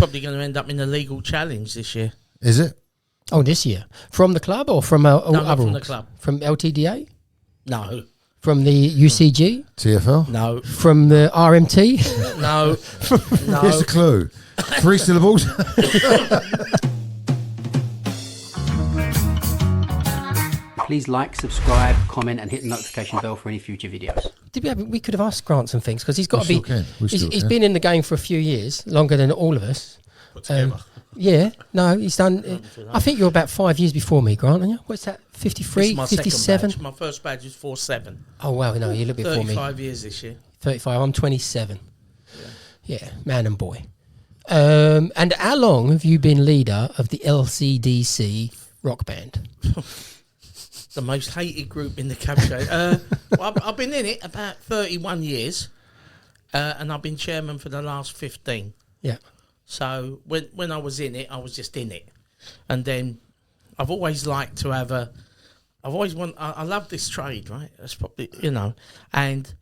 probably going to end up in a legal challenge this year. Is it? Oh, this year. From the club or from No, other not from the orgs? club. From LTDA? No. From the UCG? TFL? No. From the RMT? No. No. Here's the clue. 3 syllables. Please like, subscribe, comment, and hit the notification bell for any future videos. We could have asked Grant some things because he's got to be. He's can. been in the game for a few years, longer than all of us. Yeah, no, he's done. I think you're about 5 years before me, Grant, aren't you? What's that? 53, my 57? My first badge was 47. Oh, wow, no, you're a little bit before me. 35 years this year. 35, I'm 27. Yeah, man and boy. And how long have you been leader of the LCDC rock band? The most hated group in the cab show. Well, I've been in it about 31 years, and I've been chairman for the last 15. Yeah. So when I was in it, I was just in it. And then I've always liked to have I love this trade, right? That's probably, and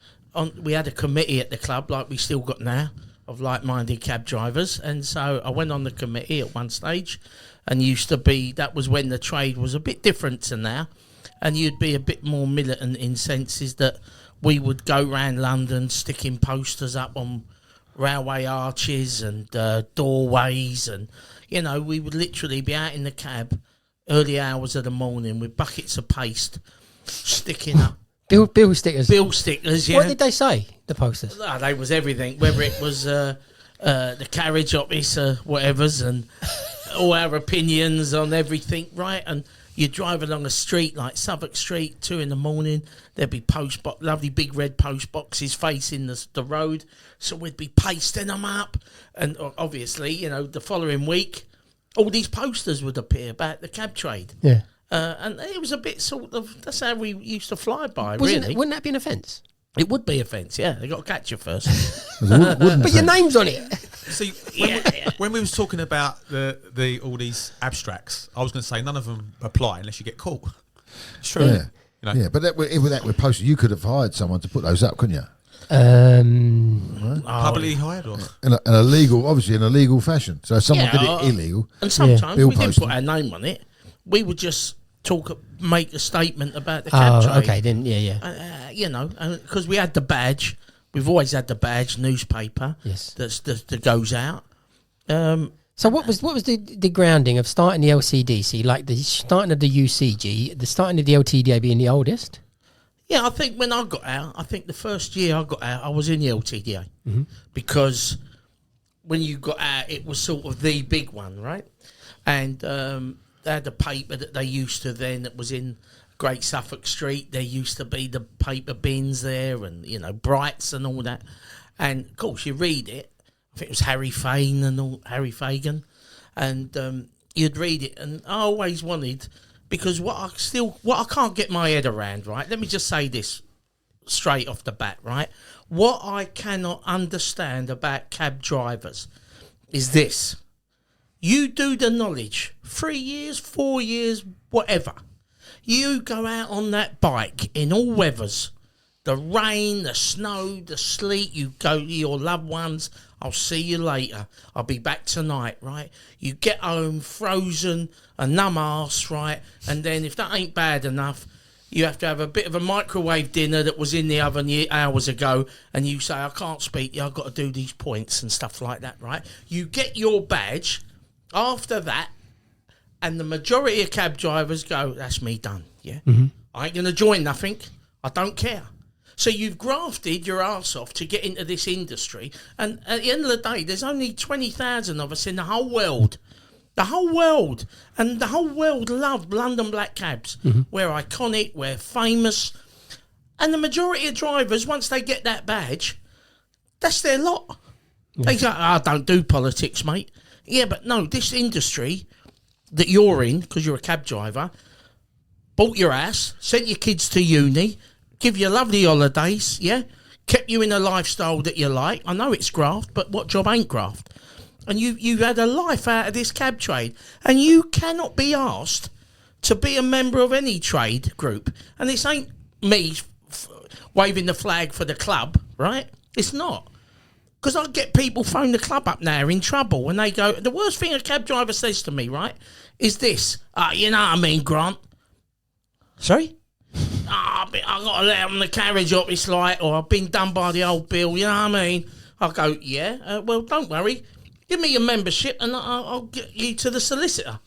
we had a committee at the club, like we still got now, of like-minded cab drivers. And so I went on the committee at one stage, and that was when the trade was a bit different to now. And you'd be a bit more militant in senses that we would go round London sticking posters up on railway arches and doorways, and we would literally be out in the cab early hours of the morning with buckets of paste sticking up bill stickers. Bill stickers, yeah. What did they say, the posters? They was everything, whether it was the carriage office or whatever's, and all our opinions on everything, right? And you drive along a street like Southwark Street, 2 a.m, there'd be lovely big red post boxes facing the road, so we'd be pasting them up. And obviously, the following week, all these posters would appear about the cab trade. Yeah. And it was a bit that's how we used to fly by, Wouldn't that be an offence? It would be offence, yeah. They got to catch you first. But your name's on it. See, when we was talking about all these abstracts, I was going to say none of them apply unless you get caught. It's true. Yeah, yeah. But with that with posters, you could have hired someone to put those up, couldn't you? Publicly hired, or in a legal, obviously in a legal fashion. So if someone did it illegal, and sometimes we didn't posting. put our name on it. We would just make a statement about the cab trade. Okay, then yeah. Because we had the badge. We've always had the badge newspaper. Yes. That goes out. So what was the grounding of starting the LCDC, like the starting of the UCG, the starting of the LTDA being the oldest? Yeah, I think when I got out, the first year I got out, I was in the LTDA. Mm-hmm. Because when you got out, it was sort of the big one, right? And they had the paper that they used to then that was in Great Suffolk Street. There used to be the paper bins there and, Brights and all that. And, of course, you read it. I think it was Harry Fagan. And you'd read it. And I always wanted, because what I can't get my head around, right? Let me just say this straight off the bat, right? What I cannot understand about cab drivers is this. You do the knowledge, 3 years, 4 years, whatever. You go out on that bike in all weathers, the rain, the snow, the sleet, you go to your loved ones, I'll see you later, I'll be back tonight, right? You get home frozen, a numb arse, right? And then if that ain't bad enough, you have to have a bit of a microwave dinner that was in the oven hours ago, and you say, I can't speak, I've got to do these points and stuff like that, right? You get your badge. After that, and the majority of cab drivers go, that's me done, yeah? Mm-hmm. I ain't going to join nothing. I don't care. So you've grafted your arse off to get into this industry, and at the end of the day, there's only 20,000 of us in the whole world. The whole world. And the whole world love London black cabs. Mm-hmm. We're iconic, we're famous. And the majority of drivers, once they get that badge, that's their lot. Yeah. They go, I don't do politics, mate. Yeah, but no, this industry that you're in, because you're a cab driver, bought your ass, sent your kids to uni, give you lovely holidays, yeah? Kept you in a lifestyle that you like. I know it's graft, but what job ain't graft? And you had a life out of this cab trade, and you cannot be asked to be a member of any trade group. And this ain't me waving the flag for the club, right? It's not. Because I get people phone the club up now in trouble, and they go, the worst thing a cab driver says to me, right, is this. You know what I mean, Grant? Sorry? I got to let them the carriage up, it's like, or I've been done by the old bill, you know what I mean? I go, yeah, well, don't worry. Give me your membership and I'll get you to the solicitor.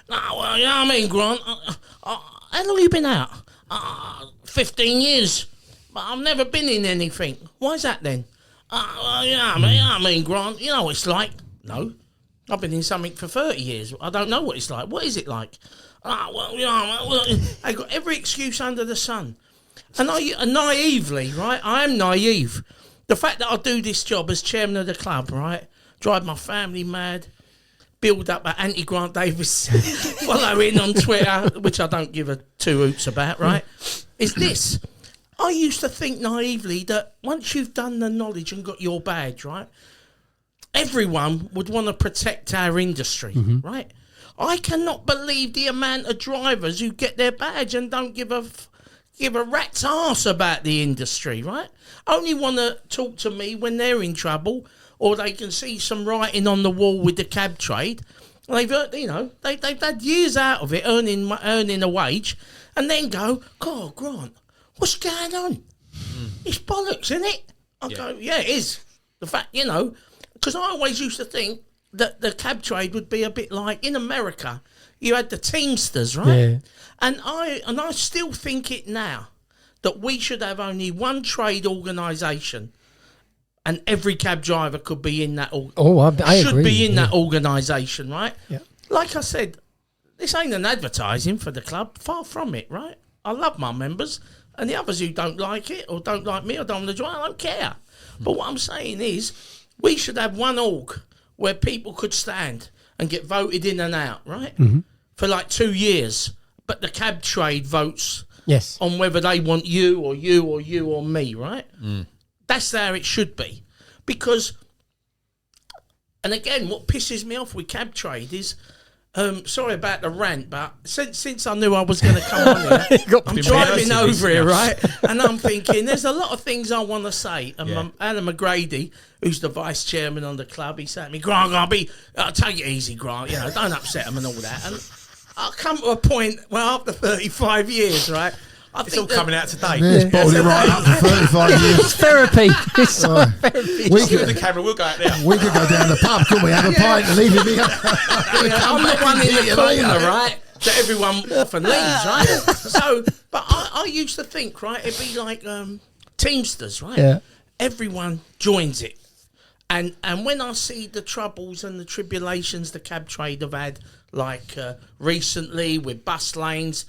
No, well, you know what I mean, Grant? How long have you been out? 15 years. But I've never been in anything. Why is that then? Well, you know what I mean, Grant? You know what it's like? No. I've been in something for 30 years. I don't know what it's like. What is it like? Well, you know, I got every excuse under the sun. And naively, right? I am naive. The fact that I do this job as chairman of the club, right? Drive my family mad. Build up an anti-Grant Davis following on Twitter, which I don't give a two hoots about, right? Is this. I used to think naively that once you've done the knowledge and got your badge, right, everyone would want to protect our industry, right? I cannot believe the amount of drivers who get their badge and don't give a rat's arse about the industry, right? Only want to talk to me when they're in trouble, or they can see some writing on the wall with the cab trade. They've had years out of it, earning a wage, and then go, God, Grant, what's going on? It's bollocks, isn't it? I go, yeah, it is. The fact, because I always used to think that the cab trade would be a bit like in America. You had the Teamsters, right? Yeah. And I still think it now, that we should have only one trade organisation, and every cab driver could be in that. I should agree. Be in that organisation, right? Yeah. Like I said, this ain't an advertising for the club. Far from it, right? I love my members, and the others who don't like it or don't like me or don't want to join, I don't care. But what I'm saying is, we should have one org where people could stand and get voted in and out, right? For like 2 years. But the cab trade votes on whether they want you or you or you or me, right? That's how it should be. Because, and again, what pisses me off with cab trade is, sorry about the rant, but since I knew I was going to come on here, I'm driving over here, right? And I'm thinking, there's a lot of things I want to say. And Alan McGrady, who's the vice chairman on the club, he said to me, Grant, I'll take it easy, Grant, don't upset him and all that. And I'll come to a point where after 35 years, right, it's all coming out today. Yeah, it's bottled it right up for 35 years. It's therapy. It's therapy. We could, the camera, we'll go out there. We could go down the pub, couldn't we? Have a pint and leave it. I'm the one in the corner, right? That everyone often leaves, right? So, but I used to think, right, it'd be like Teamsters, right? Yeah. Everyone joins it. And when I see the troubles and the tribulations the cab trade have had, like recently with bus lanes,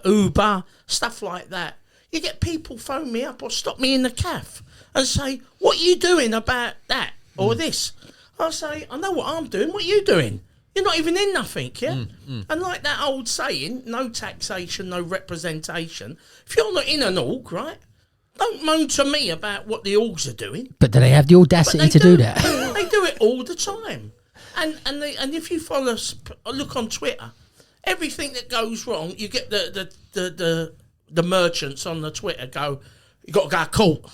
Uber, stuff like that, you get people phone me up or stop me in the cafe and say, what are you doing about that or this? I say, I know what I'm doing. What are you doing? You're not even in nothing, yeah? And like that old saying, no taxation, no representation. If you're not in an org, right, don't moan to me about what the orgs are doing. But do they have the audacity to do that? They do it all the time. And if you look on Twitter, everything that goes wrong, you get the merchants on the Twitter go, you got to go to court,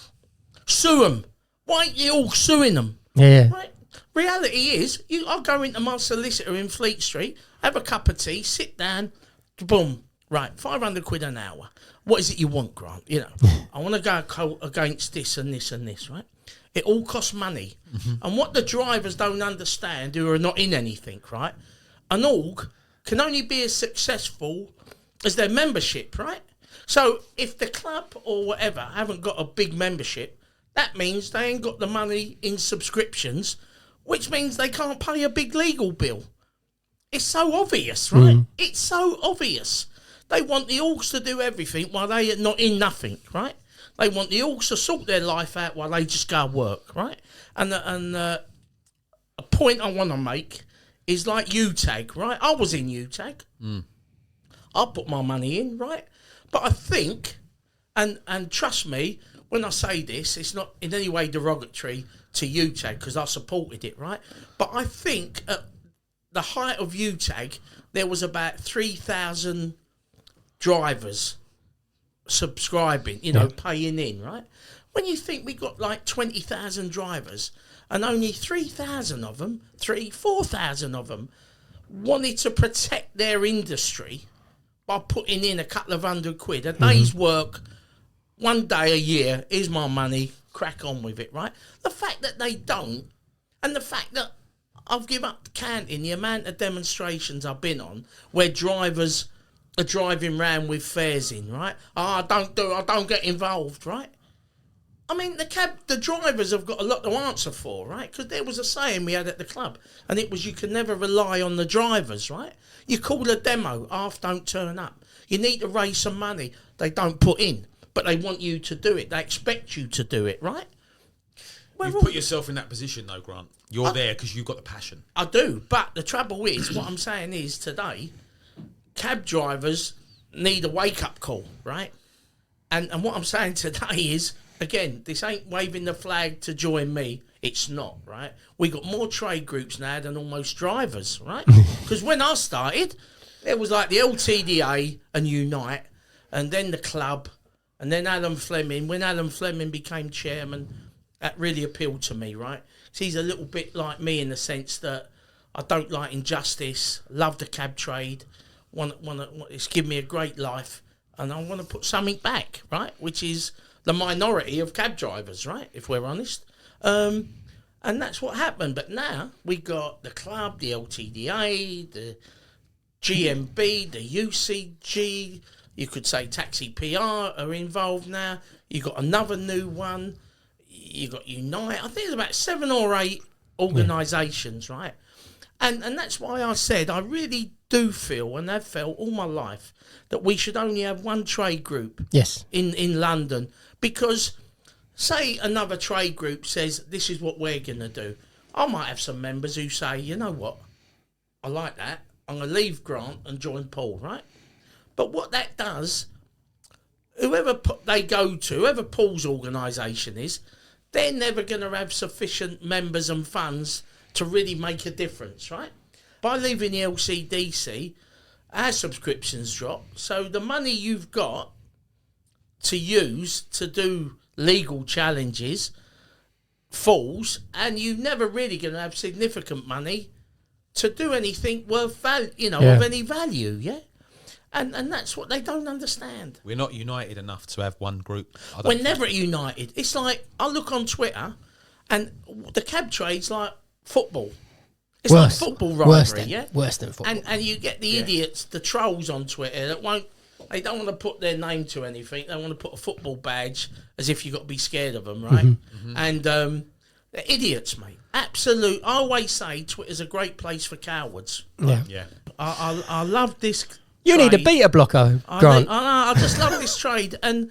sue them. Why ain't you all suing them? Yeah. Right. Reality is, I'll go into my solicitor in Fleet Street, have a cup of tea, sit down, boom, right, 500 quid an hour. What is it you want, Grant? I want to go against this and this and this, right? It all costs money. And what the drivers don't understand, who are not in anything, right? An org can only be as successful as their membership, right? So if the club or whatever haven't got a big membership, that means they ain't got the money in subscriptions, which means they can't pay a big legal bill. It's so obvious, right? It's so obvious. They want the orgs to do everything while they are not in nothing, right? They want the orgs to sort their life out while they just go work, right? And a point I want to make is like UTAG, right? I was in UTAG. I put my money in, right? But I think, and trust me, when I say this, it's not in any way derogatory to UTAG because I supported it, right? But I think at the height of UTAG, there was about 3,000 drivers subscribing, paying in, right? When you think we got like 20,000 drivers and only 3,000 of them, 4,000 of them, wanted to protect their industry by putting in a couple of £100 a day's work, one day a year. Here's my money, crack on with it, right? The fact that they don't, and the fact that I've given up counting the amount of demonstrations I've been on where drivers are driving round with fares in, right? I don't get involved, right? I mean, the drivers have got a lot to answer for, right? Because there was a saying we had at the club, and it was you can never rely on the drivers, right? You call a demo, half don't turn up. You need to raise some money, they don't put in, but they want you to do it. They expect you to do it, right? You've put yourself in that position, though, Grant. You're there because you've got the passion. I do, but the trouble is, what I'm saying is today, cab drivers need a wake-up call, right? And what I'm saying today is, again, this ain't waving the flag to join me. It's not, right? We got more trade groups now than almost drivers, right? Because when I started, it was like the LTDA and Unite, and then the club, and then Alan Fleming. When Alan Fleming became chairman, that really appealed to me, right? So he's a little bit like me in the sense that I don't like injustice, love the cab trade, it's given me a great life, and I want to put something back, right? Which is the minority of cab drivers, right? If we're honest. And that's what happened. But now we got the club, the LTDA, the GMB, the UCG, you could say Taxi PR are involved now. You got another new one. You got Unite. I think there's about 7 or 8 organisations, right? And that's why I said I really do feel, and have felt all my life, that we should only have one trade group in London. Because, say another trade group says, this is what we're going to do. I might have some members who say, you know what, I like that. I'm going to leave Grant and join Paul, right? But what that does, whoever they go to, whoever Paul's organisation is, they're never going to have sufficient members and funds to really make a difference, right? By leaving the LCDC, our subscriptions drop. So the money you've got to use to do legal challenges falls, and you're never really going to have significant money to do anything worth of any value, yeah? And that's what they don't understand. We're not united enough to have one group. We're never united. It's like, I look on Twitter, and the cab trade's like football. It's like football rivalry, Worse than football. And you get the idiots, the trolls on Twitter that they don't want to put their name to anything. They want to put a football badge as if you've got to be scared of them, right? Mm-hmm. And they're idiots, mate. Absolute. I always say Twitter's a great place for cowards. Yeah. I love this. You need a beta blocker, Grant. I just love this trade, and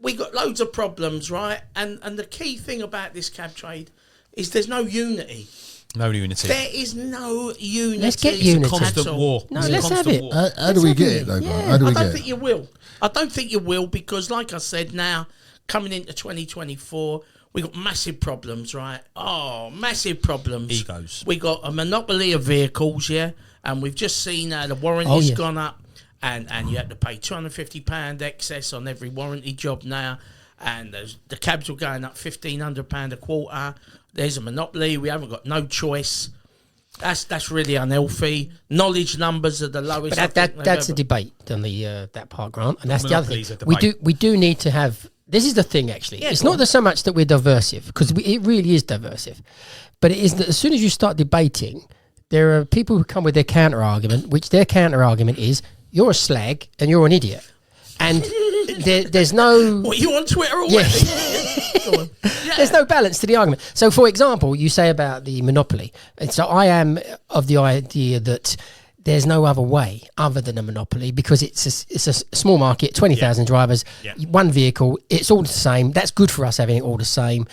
we got loads of problems, right? And the key thing about this cab trade is there's no unity. No unity. There is no unity. Let's get unity. It's a constant war. No, let's have it. How do we get it, though, Grant? How do we I get don't it? think you will. I don't think you will, because, like I said, now coming into 2024, we got massive problems, right? Oh, massive problems. Egos. We got a monopoly of vehicles, yeah, and we've just seen how the warranty's gone up, and you have to pay £250 excess on every warranty job now, and the cabs were going up £1,500 a quarter. There's a monopoly. We haven't got no choice. That's really unhealthy. Knowledge numbers are the lowest. But that's a debate on the that part, Grant, and that's the other thing. We do need to have. This is the thing, actually. Yeah, it's not so much that we're diversive, because it really is diversive, but it is that as soon as you start debating, there are people who come with their counter argument, which their counter argument is you're a slag and you're an idiot, and there's no. What, you on Twitter already? Yeah. Go on. Yeah. There's no balance to the argument. So, for example, you say about the monopoly. And so I am of the idea that there's no other way other than a monopoly, because it's a small market, 20,000 drivers, one vehicle, it's all the same. That's good for us having it all the same.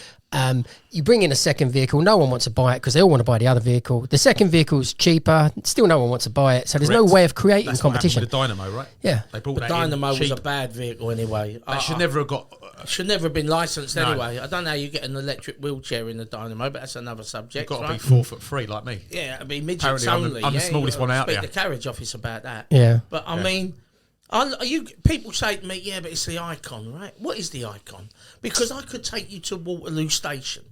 You bring in a second vehicle, no one wants to buy it because they all want to buy the other vehicle. The second vehicle is cheaper, still no one wants to buy it. So there's no way of creating competition. That's what happened with the Dynamo, right? Yeah. They brought the that Dynamo in was cheap. a bad vehicle anyway. It should never have got. Should never have been licensed anyway. I don't know how you get an electric wheelchair in the Dynamo, but that's another subject. You've got to right? be 4'3" like me. Yeah, it'd be midgets Apparently only. I'm the smallest one out there. Speak the carriage office about that. Yeah. But I mean, people say to me, yeah, but it's the Icon, right? What is the Icon? Because I could take you to Waterloo Station.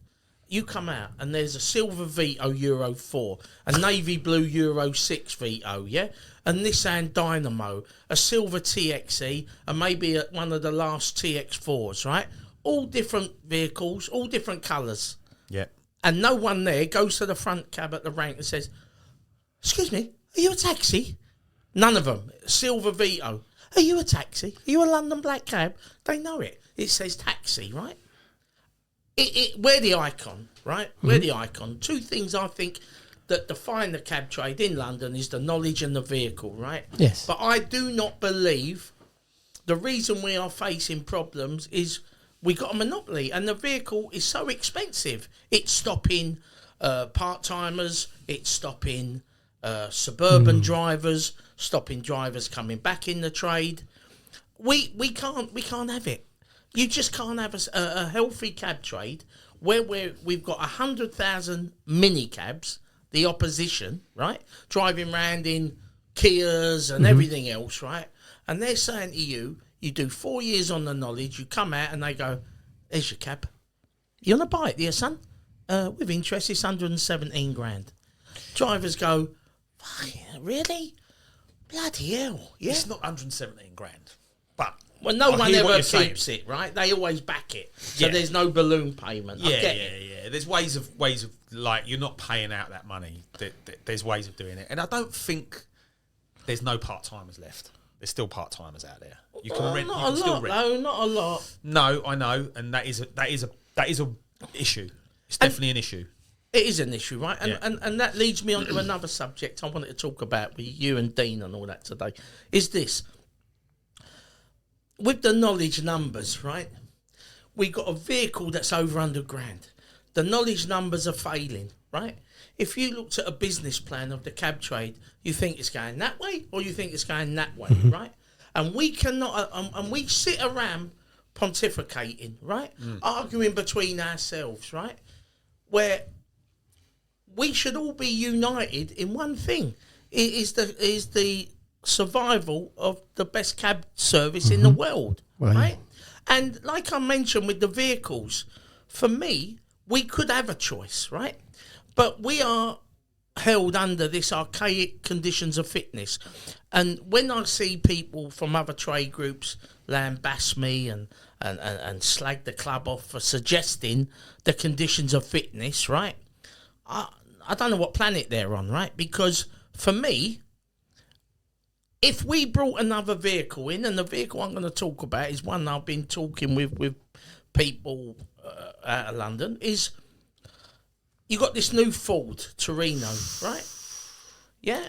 you come out and there's a silver Vito Euro 4, a navy blue Euro 6 Vito, yeah? A Nissan Dynamo, a silver TXE, and maybe one of the last TX4s, right? All different vehicles, all different colours. Yeah. And no one there goes to the front cab at the rank and says, "Excuse me, are you a taxi?" None of them. Silver Vito. "Are you a taxi? Are you a London black cab?" They know it. It says taxi, right? We're the icon, right? We're the icon. Two things I think that define the cab trade in London is the knowledge and the vehicle, right? Yes. But I do not believe the reason we are facing problems is we got a monopoly and the vehicle is so expensive. It's stopping part-timers, it's stopping suburban drivers, stopping drivers coming back in the trade. We can't have it. You just can't have a healthy cab trade where we've got 100,000 mini cabs, the opposition, right, driving around in Kias and everything else, right? And they're saying to you, you do 4 years on the knowledge, you come out and they go, "There's your cab. You want to buy it, dear son? With interest, it's 117 grand. Drivers go, "Really? Bloody hell. Yeah. It's not 117 grand. But Well, no I one hear what ever you're keeps saying. it, right? They always back it. So Yeah. there's no balloon payment. I get it. Yeah. There's ways of like you're not paying out that money. There's ways of doing it, and I don't think there's no part timers left. There's still part timers out there. You can rent. Not You a can still lot, rent. though. Not a lot. No, I know, and that is a issue. It's definitely an issue. It is an issue, right? And, Yeah. and that leads me on to another subject I wanted to talk about with you and Dean and all that today, is this. With the knowledge numbers, right? We got a vehicle that's over 100 grand. The knowledge numbers are failing, right? If you looked at a business plan of the cab trade, you think it's going that way or you think it's going that way, right? And we cannot, and we sit around pontificating, right? Arguing between ourselves, right? Where we should all be united in one thing. It is the survival of the best cab service in the world, right? And like I mentioned with the vehicles, for me, we could have a choice, right? But we are held under this archaic conditions of fitness. And when I see people from other trade groups lambast me and slag the club off for suggesting the conditions of fitness, right? I don't know what planet they're on, right? Because for me, if we brought another vehicle in, and the vehicle I'm going to talk about is one I've been talking with people out of London, is you got this new Ford Torino, right? Yeah?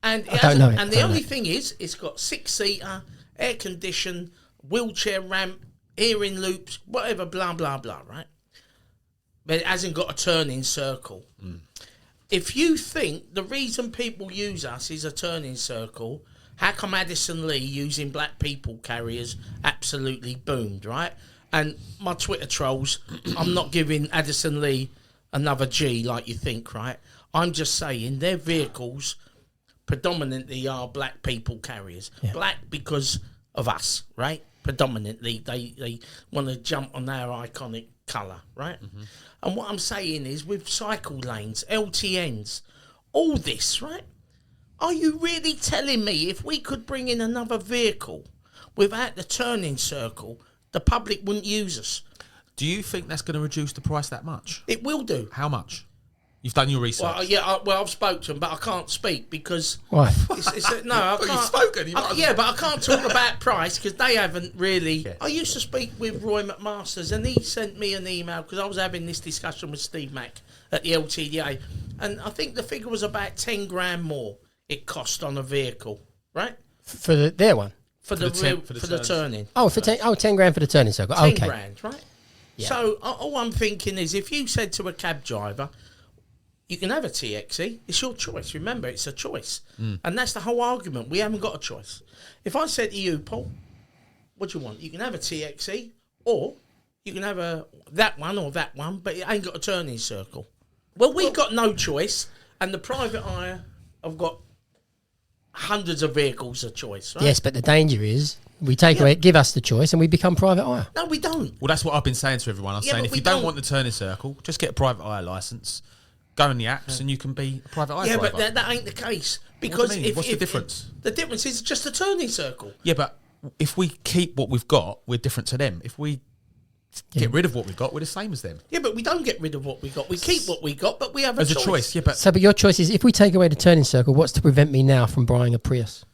And I don't know it. And the only thing is, it's got 6-seater, air-conditioned, wheelchair ramp, hearing loops, whatever, blah, blah, blah, right? But it hasn't got a turning circle. If you think the reason people use us is a turning circle, how come Addison Lee using black people carriers absolutely boomed, right? And my Twitter trolls, I'm not giving Addison Lee another G like you think, right? I'm just saying their vehicles predominantly are black people carriers. Yeah. Black because of us, right? Predominantly, they want to jump on our iconic colour, right? And what I'm saying is with cycle lanes, LTNs, all this, right? Are you really telling me if we could bring in another vehicle without the turning circle, the public wouldn't use us? Do you think that's going to reduce the price that much? It will do. How much? You've done your research. Well, yeah, I've spoken to them, but I can't speak because... Why? No, I can't. You've spoken. Yeah, but I can't talk about price because they haven't really... Yeah. I used to speak with Roy McMasters and he sent me an email because I was having this discussion with Steve Mack at the LTDA, and I think the figure was about 10 grand more it cost on a vehicle, right? For their one? For the turning. Oh, 10 grand for the turning circle. 10 okay. grand, right? Yeah. So all I'm thinking is if you said to a cab driver, you can have a TXE, it's your choice. Remember, it's a choice. And that's the whole argument. We haven't got a choice. If I said to you, Paul, what do you want? You can have a TXE or you can have that one or that one, but it ain't got a turning circle. Well, we've got no choice, and the private hire have got hundreds of vehicles of choice, right? Yes, but the danger is we take away, give us the choice, and we become private hire. No, we don't. Well, that's what I've been saying to everyone. I'm saying but if we you don't don't. want the turning circle, just get a private hire license, go in the apps, and you can be a private hire Yeah, driver. but that ain't the case. What do you Because mean? What's the difference? The difference is just a turning circle. Yeah, but if we keep what we've got, we're different to them. If we get rid of what we've got, we're the same as them. Yeah, but we don't get rid of what we got. We keep what we got, but we have As a choice, yeah, but So, but your choice is, if we take away the turning circle, what's to prevent me now from buying a Prius?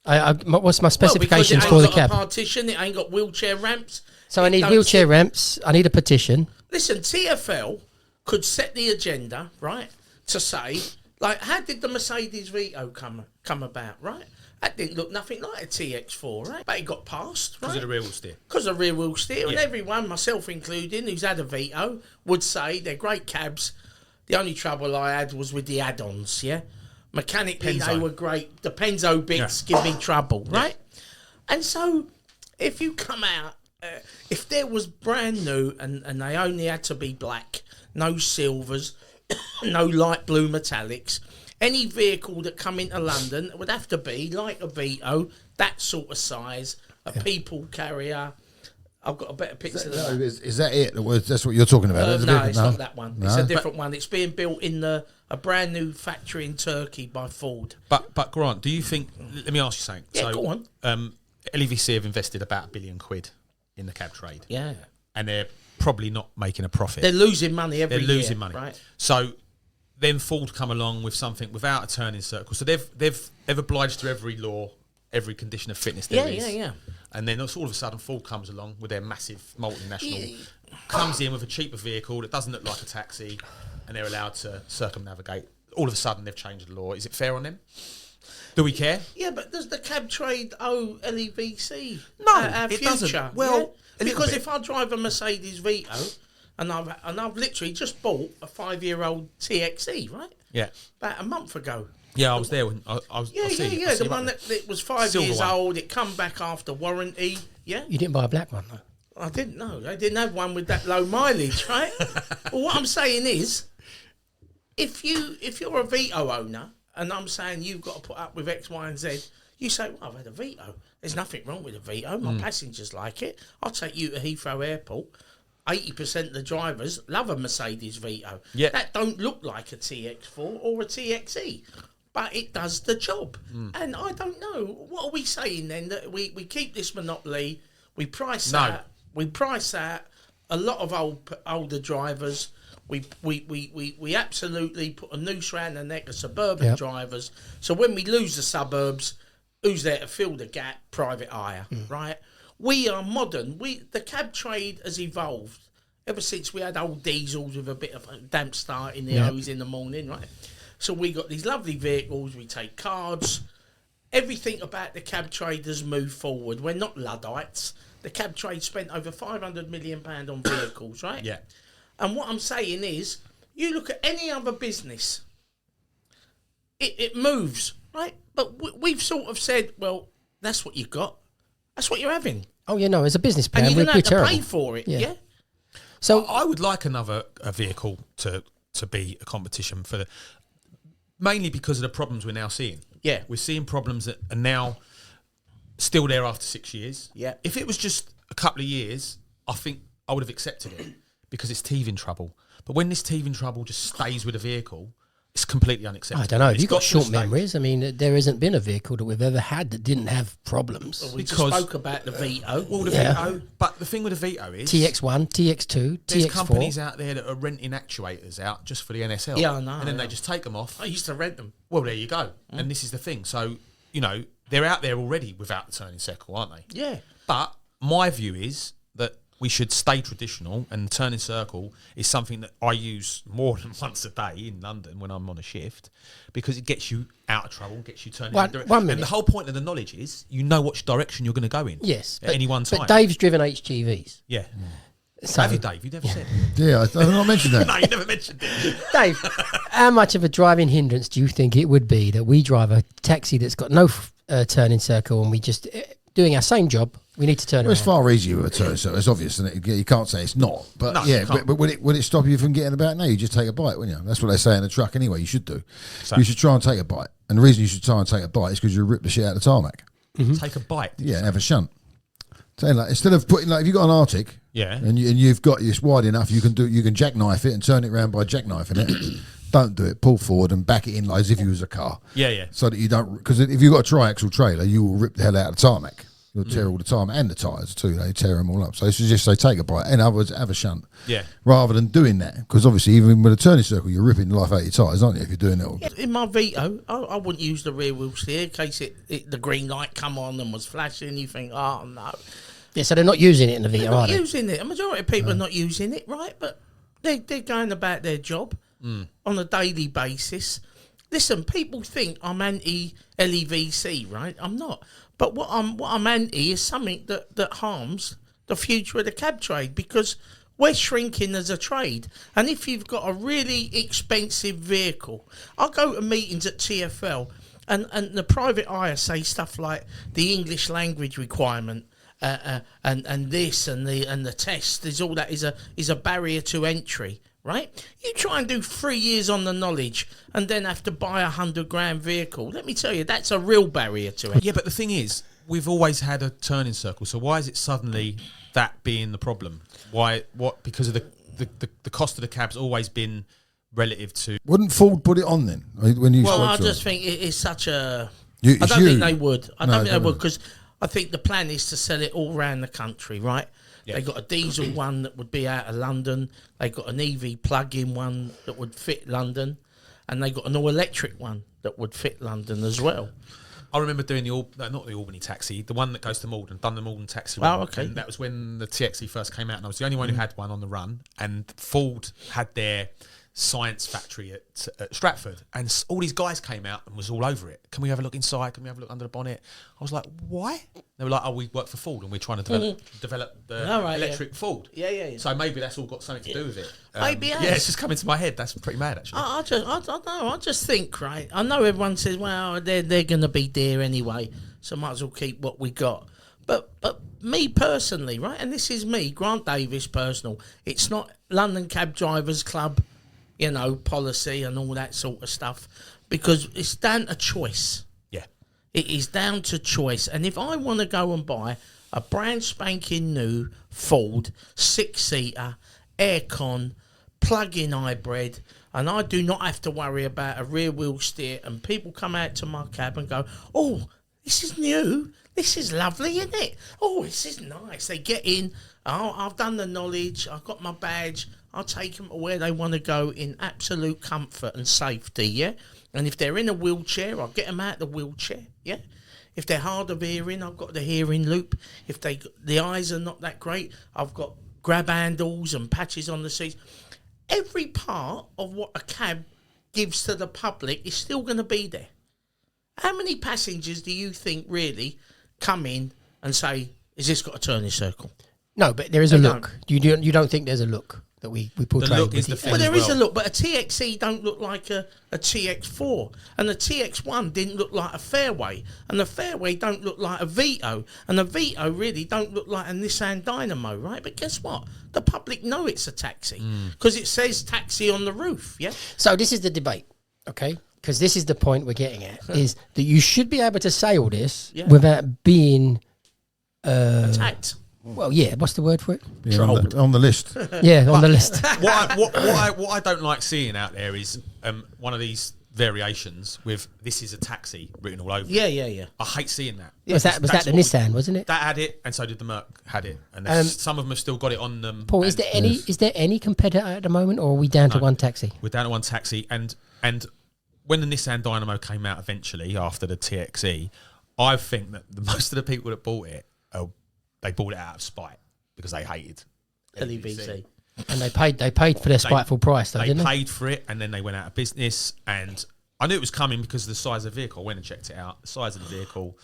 What's my specifications well, for the because it ain't cab? got a partition, it ain't got wheelchair ramps. So I it need don't wheelchair sit- ramps. I need a petition. Listen, TfL could set the agenda, right, to say, like, how did the Mercedes Vito come about, right? That didn't look nothing like a TX4, right? But it got passed, right? because of the rear wheel steer. Because of rear wheel steer, and Yeah. everyone, myself including, who's had a Vito, would say they're great cabs. The only trouble I had was with the add-ons, yeah? Mechanically, they Penzo. were great. The Penzo bits give me trouble, right? And so, if you come out, if there was brand new and they only had to be black, no silvers, no light blue metallics, any vehicle that come into London would have to be like a Vito, that sort of size, a people carrier. I've got a better picture than that. Is that it? That's what you're talking about? That's a No, different- it's not that one. No? It's a different one. It's being built in a brand new factory in Turkey by Ford. But Grant, do you think? Let me ask you something. Yeah, go on. LEVC have invested about £1 billion in the cab trade, Yeah. and they're probably not making a profit. They're losing money every They're year. losing money. Right. So then Ford come along with something without a turning circle. So they've obliged to every law, every condition of fitness there is. Yeah. And then all of a sudden Ford comes along with their massive multinational, comes in with a cheaper vehicle that doesn't look like a taxi, and they're allowed to circumnavigate. All of a sudden they've changed the law. Is it fair on them? Do we care? Yeah, but does the cab trade owe LEVC? No, our it future? doesn't. Well, yeah? a little because bit. if I drive a Mercedes Vito and I've literally just bought a 5-year-old TXE, right? Yeah. About a month ago. Yeah, I was there when I was. Yeah, I see yeah. you The up one there. that was 5 Silver years one. old. It come back after warranty. Yeah. You didn't buy a black one, though. I didn't know. They didn't have one with that low mileage, right? Well, what I'm saying is, if you're a Vito owner and I'm saying you've got to put up with X, Y, and Z, you say, well, I've had a Vito. There's nothing wrong with a Vito. My passengers like it. I'll take you to Heathrow Airport. 80% of the drivers love a Mercedes Vito. Yeah. That don't look like a TX4 or a TXE. But it does the job. And I don't know. What are we saying then? That we keep this monopoly, we price out a lot of older drivers. We absolutely put a noose around the neck of suburban drivers. So when we lose the suburbs, who's there to fill the gap? Private hire, right? We are modern. The cab trade has evolved ever since we had old diesels with a bit of a damp start in the hose in the morning, right? So we got these lovely vehicles. We take cards. Everything about the cab trade has moved forward. We're not Luddites. The cab trade spent over £500 million on vehicles, right? Yeah. And what I'm saying is, you look at any other business, it moves, right? But we've sort of said, well, that's what you got. That's what you're having. Oh, yeah, no, as a business And plan, you're we're, going to we're have to terrible. pay for it, Yeah. yeah? So I would like a vehicle to be a competition for mainly because of the problems we're now seeing. Yeah. We're seeing problems that are now still there after 6 years. Yeah. If it was just a couple of years, I think I would have accepted it because it's teething trouble. But when this teething trouble just stays with a vehicle, it's completely unacceptable. I don't know. It's You've got to short stay. memories. I mean, there hasn't been a vehicle that we've ever had that didn't have problems. We just Because- spoke about the Vito. Well, the Yeah. Vito, but the thing with the Vito is TX1, TX2, there's TX4. companies out there that are renting actuators out just for the NSL. Yeah, I know, And then yeah. they just take them off. I used to rent them. Well, there you go. And this is the thing. So, they're out there already without the turning circle, aren't they? Yeah. But my view is that we should stay traditional, and the turning circle is something that I use more than once a day in London when I'm on a shift because it gets you out of trouble, gets you turning. One in the minute. And the whole point of the knowledge is you know which direction you're going to go in. Yes. At any one time. But Dave's driven HGVs. Yeah. So, Have you, Dave? You never said. Yeah, I've not mentioned that. No, you never mentioned it. Dave, how much of a driving hindrance do you think it would be that we drive a taxi that's got no turning circle and we just, doing our same job, we need to turn Well, it's around? far easier with a turn, so it's obvious, and you can't say it's not. But No, yeah, you can't. but would it stop you from getting about? No, you just take a bite, wouldn't you? That's what they say in the truck anyway. You should do. So- You should try and take a bite. And the reason you should try and take a bite is because you rip the shit out of the tarmac. Take a bite. Yeah, and have a shunt. So like, instead of putting, like, if you've got an Arctic, and you've got it's wide enough, you can jackknife it and turn it around by jackknifing it. Don't do it. Pull forward and back it in like as if you was a car. Yeah. So that you don't, because if you've got a triaxle trailer, you will rip the hell out of the tarmac. You'll tear all the tarmac and the tyres too. They tear them all up. So it's just say take a bite. In other words, have a shunt. Yeah. Rather than doing that, because obviously even with a turning circle, you're ripping the life out of your tyres, aren't you? If you're doing it all. In my Vito, I wouldn't use the rear wheel steer in case the green light come on and was flashing. You think, oh no. Yeah, so they're not using it in the Vito, They're not are they? using it. A majority of people are not using it, right? But they're going about their job on a daily basis. Listen, people think I'm anti LEVC, right? I'm not. But what I'm anti is something that harms the future of the cab trade, because we're shrinking as a trade. And if you've got a really expensive vehicle, I go to meetings at TfL and the private hire say stuff like the English language requirement. And this and the test is all that is a barrier to entry, right? You try and do 3 years on the knowledge and then have to buy $100,000 vehicle. Let me tell you, that's a real barrier to entry. Yeah, but the thing is, we've always had a turning circle. So why is it suddenly that being the problem? Why? What? Because of the cost of the cab's always been relative to. Wouldn't Ford put it on then? When you Well, spoke I to just them? think it is such a. It's I don't you. think they would. I No, don't think they don't would, know. because I think the plan is to sell it all around the country, right? Yeah. They got a diesel one that would be out of London. They got an EV plug-in one that would fit London, and they got an all-electric one that would fit London as well. I remember doing not the Albany taxi, the one that goes to Malden, done the Malden taxi. Oh, run, okay. And that was when the TXE first came out, and I was the only one who had one on the run. And Ford had their science factory at Stratford, and all these guys came out and was all over it. Can we have a look inside? Can we have a look under the bonnet? I was like, why? They were like, oh, we work for Ford and we're trying to develop the electric Ford. Yeah. So maybe that's all got something to do with it. Maybe it yeah, has. it's just coming to my head. That's pretty mad, actually. I don't know. I just think, right? I know everyone says, well, they're going to be dear anyway, so might as well keep what we got. But me personally, right? And this is me, Grant Davis, personal. It's not London Cab Drivers Club, policy and all that sort of stuff, because it's down to choice. Yeah. It is down to choice. And if I want to go and buy a brand spanking new Ford 6-seater, aircon, plug-in hybrid, and I do not have to worry about a rear wheel steer, and people come out to my cab and go, oh, this is new. This is lovely, isn't it? Oh, this is nice. They get in. Oh, I've done the knowledge. I've got my badge. I'll take them to where they want to go in absolute comfort and safety, yeah? And if they're in a wheelchair, I'll get them out of the wheelchair, yeah? If they're hard of hearing, I've got the hearing loop. If the eyes are not that great, I've got grab handles and patches on the seats. Every part of what a cab gives to the public is still going to be there. How many passengers do you think really come in and say, has this got a turning circle? No, but there is a look. You don't think there's a look that we portray? The look with is the it? thing. Well, there as is well. a look, but a TXE don't look like a TX4, and the TX1 didn't look like a Fairway, and the Fairway don't look like a Vito, and the Vito really don't look like a Nissan Dynamo, right? But guess what? The public know it's a taxi because it says taxi on the roof, yeah? So this is the debate, okay? Because this is the point we're getting at, is that you should be able to say all this without being... Attacked. Well, yeah, what's the word for it? Yeah, on the list. Yeah, on the list. What I don't like seeing out there is one of these variations with "this is a taxi" written all over. Yeah. I hate seeing that. Was that the Nissan, wasn't it? That had it, and so did the Merc had it, and some of them have still got it on them. Paul, is there any competitor at the moment, or are we down to one taxi? We're down to one taxi, and when the Nissan Dynamo came out eventually after the TXE, I think that most of the people that bought it, they bought it out of spite because they hated LEVC. And they paid for their spiteful price, though, didn't they? They paid for it, and then they went out of business. And I knew it was coming because of the size of the vehicle. I went and checked it out. The size of the vehicle,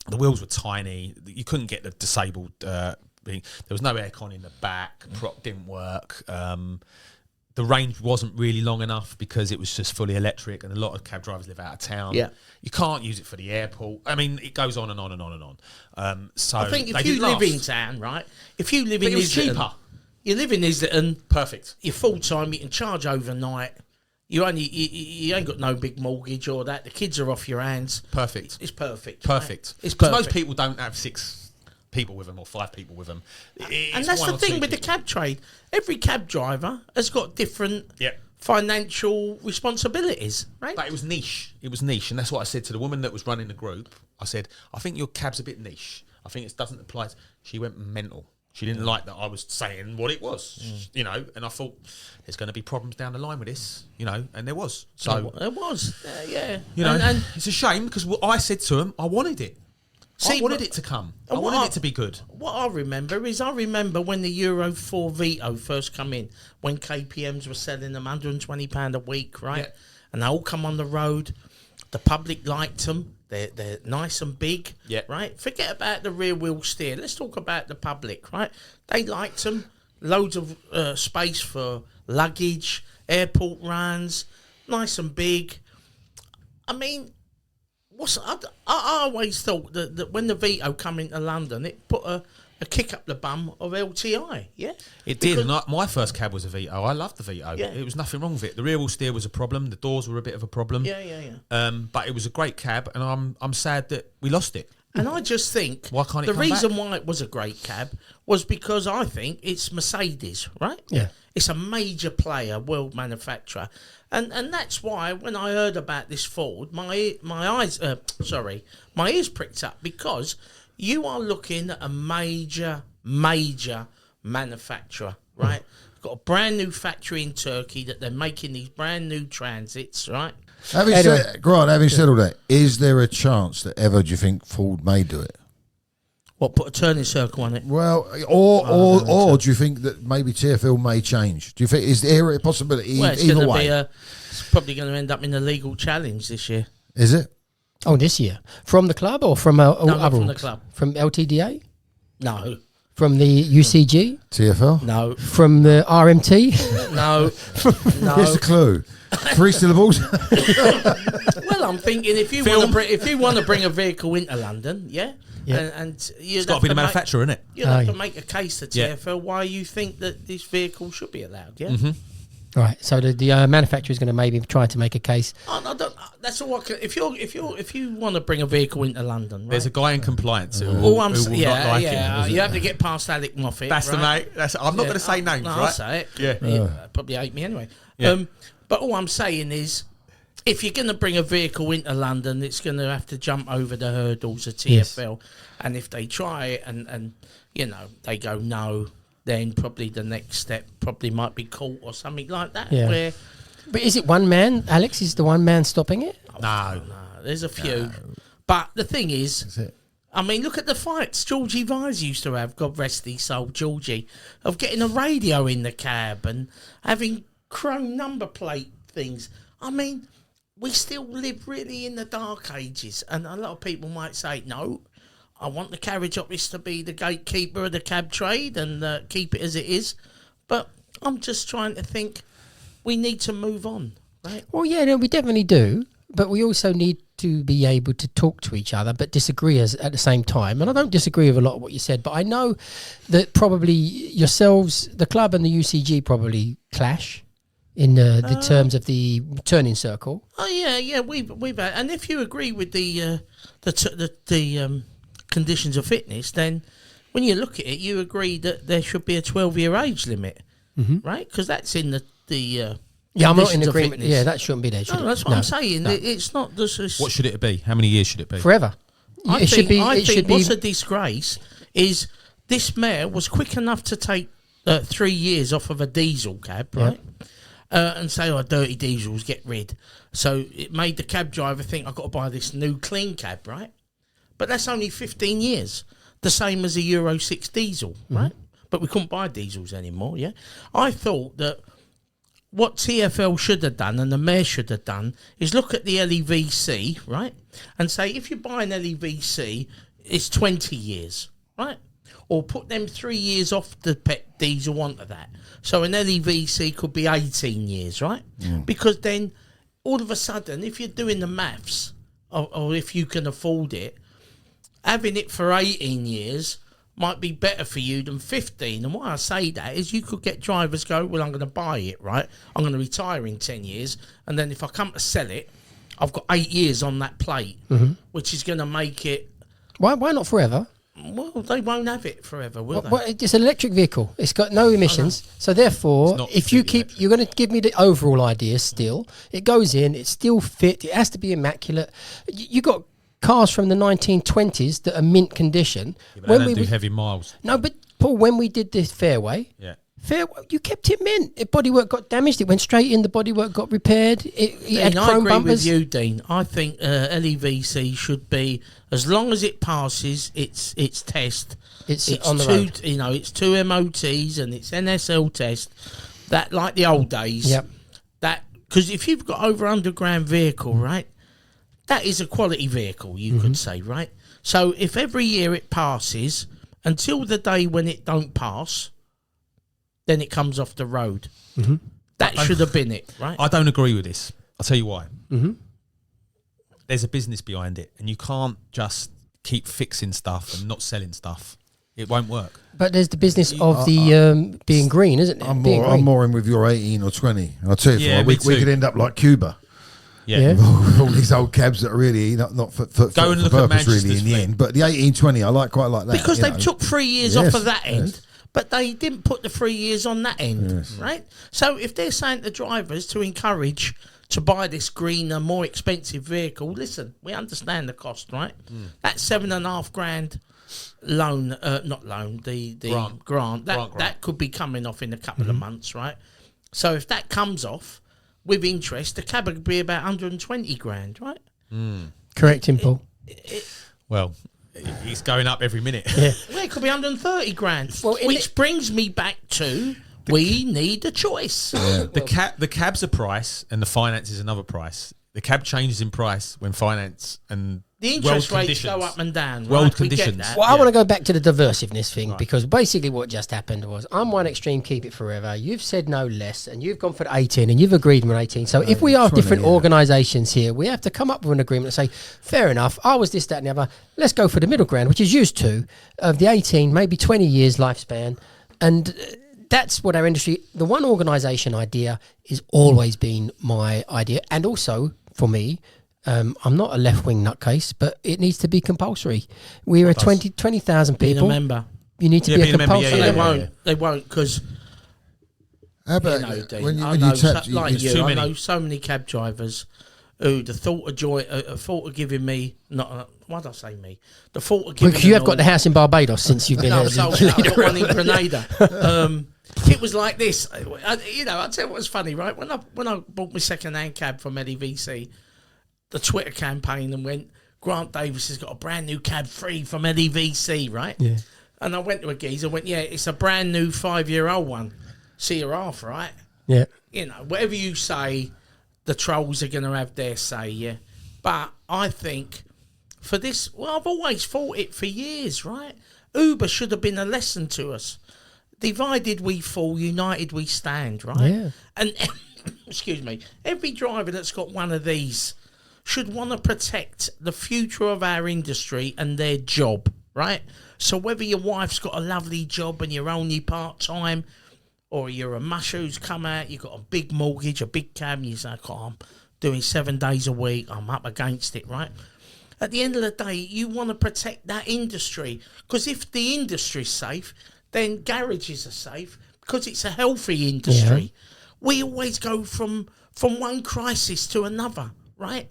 the wheels were tiny. You couldn't get the disabled thing. There was no aircon in the back. Prop didn't work. The range wasn't really long enough because it was just fully electric, and a lot of cab drivers live out of town. Yeah. You can't use it for the airport. I mean, it goes on and on and on and on. So I think if they you did live last. in town, right? If you live But in it was Islington, cheaper. you live in Islington, Perfect. you're full time, you can charge overnight, You ain't got no big mortgage or that. The kids are off your hands. Perfect. It's perfect. Perfect. Right? It's because perfect. most people don't have 6 people with them or 5 people with them. And that's the thing with the cab trade. Every cab driver has got different financial responsibilities, right? But it was niche. It was niche, and that's what I said to the woman that was running the group. I said, I think your cab's a bit niche. I think it doesn't apply. She went mental. She didn't like that I was saying what it was, you know, and I thought there's going to be problems down the line with this, you know, and there was. So there was, yeah. You know, and it's a shame because I said to him, I wanted it. I wanted it to come. I wanted it to be good. What I remember when the Euro 4 Vito first come in, when KPMs were selling them £120 a week, right? Yeah. And they all come on the road. The public liked them. They're nice and big, right? Forget about the rear wheel steer. Let's talk about the public, right? They liked them. Loads of space for luggage, airport runs, nice and big. I mean, I always thought that when the Vito come into London, it put a kick up the bum of LTI, yeah? It did, and my first cab was a Vito. I loved the Vito. Yeah. It was nothing wrong with it. The rear wheel steer was a problem. The doors were a bit of a problem. Yeah. But it was a great cab, and I'm sad that we lost it. And I just think why can't it the come reason back? why it was a great cab was because I think it's Mercedes, right? Yeah. It's a major player, world manufacturer. And that's why when I heard about this Ford, my ears pricked up, because you are looking at a major manufacturer, right? Got a brand new factory in Turkey that they're making these brand new transits, right? Having said all that, is there a chance that ever do you think Ford may do it? What, put a turning circle on it? Well, or do you think that maybe TfL may change? Do you think is there a possibility either way? It's probably going to end up in a legal challenge this year. Is it? Oh, this year from the club or from not from the club. From LTDA? No. From the UCG? TfL? No. From the RMT? No. Here's the clue. 3 syllables. Well, I'm thinking if you want to bring a vehicle into London, and it's got to be the manufacturer, isn't it? You have to make a case to TfL why you think that this vehicle should be allowed. Yeah. Mm-hmm. Right. So the manufacturer is going to maybe try to make a case. That's all. If you want to bring a vehicle into London, right? There's a guy in compliance who will not like it. You have to get past Alec Moffat. That's right? the mate. I'm not going to say names, right? I'll say it. Yeah. Probably hate me anyway. Yeah. But all I'm saying is, if you're going to bring a vehicle into London, it's going to have to jump over the hurdles of TfL. Yes. And if they try it and you know, they go no, then probably the next step probably might be court or something like that. Yeah. But is it one man? Alex is the one man stopping it? No. There's a few. No. But the thing is, I mean, look at the fights Georgie Vise used to have, God rest his soul, Georgie, of getting a radio in the cab and having chrome number plate things. I mean, we still live really in the dark ages, and a lot of people might say, no, I want the carriage office to be the gatekeeper of the cab trade and keep it as it is. But I'm just trying to think we need to move on, right? Well, yeah, no, we definitely do, but we also need to be able to talk to each other but disagree at the same time. And I don't disagree with a lot of what you said, but I know that probably yourselves, the club and the UCG probably clash in the terms of the turning circle. Oh yeah, we've had, and if you agree with the conditions of fitness, then when you look at it, you agree that there should be a 12-year age limit, right? Because that's in the I'm not in agreement. Yeah, that shouldn't be there. No, that's what I'm saying. No. It's not just. What should it be? How many years should it be? Forever. I think what's a disgrace is this mayor was quick enough to take 3 years off of a diesel cab, right? And say, dirty diesels, get rid. So it made the cab driver think, I've got to buy this new clean cab, right? But that's only 15 years, the same as a Euro 6 diesel, right? But we couldn't buy diesels anymore, yeah? I thought that what TfL should have done and the mayor should have done is look at the LEVC, right? And say, if you buy an LEVC, it's 20 years, right? Or put them 3 years off the pet diesel onto that. So an LEVC could be 18 years, right? Yeah. Because then all of a sudden, if you're doing the maths, or if you can afford it, having it for 18 years might be better for you than 15. And why I say that is you could get drivers go, well, I'm going to buy it, right? I'm going to retire in 10 years. And then if I come to sell it, I've got 8 years on that plate, which is going to make it... Why not forever? Well, they won't have it forever, will they? Well, it's an electric vehicle. It's got no emissions. So therefore, if you keep... You're going to give me the overall idea still. It goes in. It's still fit. It has to be immaculate. You got... cars from the 1920s that are mint condition. Yeah, but they don't do heavy miles. No, but Paul, when we did this Fairway, you kept it mint. If bodywork got damaged, it went straight in. The bodywork got repaired. It had chrome I agree bumpers. with you, Dean. I think LEVC should be, as long as it passes its test. It's on the road. You know, it's 2 MOTs and it's NSL test. That, like the old days. Yep. That, because if you've got over 100 grand vehicle, right, that is a quality vehicle, you could say, right? So if every year it passes, until the day when it don't pass, then it comes off the road. That should have been it, right? I don't agree with this. I'll tell you why. There's a business behind it, and you can't just keep fixing stuff and not selling stuff. It won't work. But there's the business of being green, isn't it? I'm more in with your 18 or 20. And I'll tell you, Yeah, we could end up like Cuba. Yeah. All these old cabs that are really not for Go and look at purpose really Manchester's in the fleet. end. But the 1820, I quite like that. Because they took 3 years off of that end, yes. but they didn't put the 3 years on that end, right? So if they're saying to drivers to encourage to buy this greener, more expensive vehicle, listen, we understand the cost, right? That $7.5 grand loan, not loan, the grant, that could be coming off in a couple of months, right? So if that comes off with interest, the cab would be about 120 grand, right? Correct him, Paul. Well, it's going up every minute. Yeah. Well, it could be 130 grand. Well, which brings me back to we need a choice. The cab's a price and the finance is another price. The cab changes in price when finance and The interest rates go up and down. World right? We get conditions. that. Well, I want to go back to the diversiveness thing because basically what just happened was I'm one extreme, keep it forever. You've said no less, and you've gone for the 18, and you've agreed with 18. So if we are different organisations here, we have to come up with an agreement and say, fair enough, I was this, that, and the other. Let's go for the middle ground, which is used to of the 18, maybe 20 years lifespan, and that's what our industry. The one organisation idea is always been my idea, and also for me. I'm not a left-wing nutcase, but it needs to be compulsory. We're 20,000 people. Being a member. You need to be a compulsory member. They won't because... How about Dean, I know so many cab drivers who the thought of giving me... Why did I say me? The thought of giving... Because you have got the house in Barbados since you've been here. I've got one in Grenada. It was like this. I'll tell you what was funny, right? When I bought my second-hand cab from LEVC... the Twitter campaign and went, Grant Davis has got a brand new cab free from LEVC, right? Yeah. And I went to a geezer, went, yeah, it's a brand new 5-year-old one. See her off, right? Yeah. You know, whatever you say, the trolls are going to have their say, yeah. But I think for this, well, I've always thought it for years, right? Uber should have been a lesson to us. Divided we fall, united we stand, right? Yeah. And, excuse me, every driver that's got one of these should want to protect the future of our industry and their job, right? So whether your wife's got a lovely job and you're only part-time, or you're a musher who's come out, you've got a big mortgage, a big cab, and you say, oh, I'm doing 7 days a week, I'm up against it, right? At the end of the day, you want to protect that industry, because if the industry's safe, then garages are safe, because it's a healthy industry. Yeah. We always go from one crisis to another, right?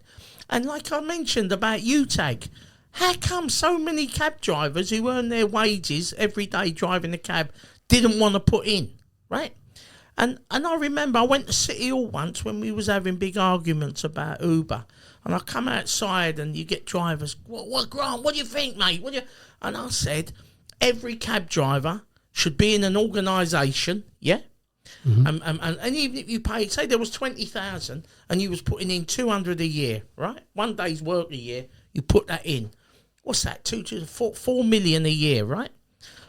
And like I mentioned about UTAG, how come so many cab drivers who earn their wages every day driving a cab didn't want to put in, right? And I remember I went to City Hall once when we was having big arguments about Uber, and I come outside and you get drivers, what Grant, what do you think, mate? And I said, every cab driver should be in an organisation, yeah? Mm-hmm. And even if you paid, say there was 20,000 and you was putting in 200 a year, right? 1 day's work a year, you put that in. What's that? 4 million a year, right?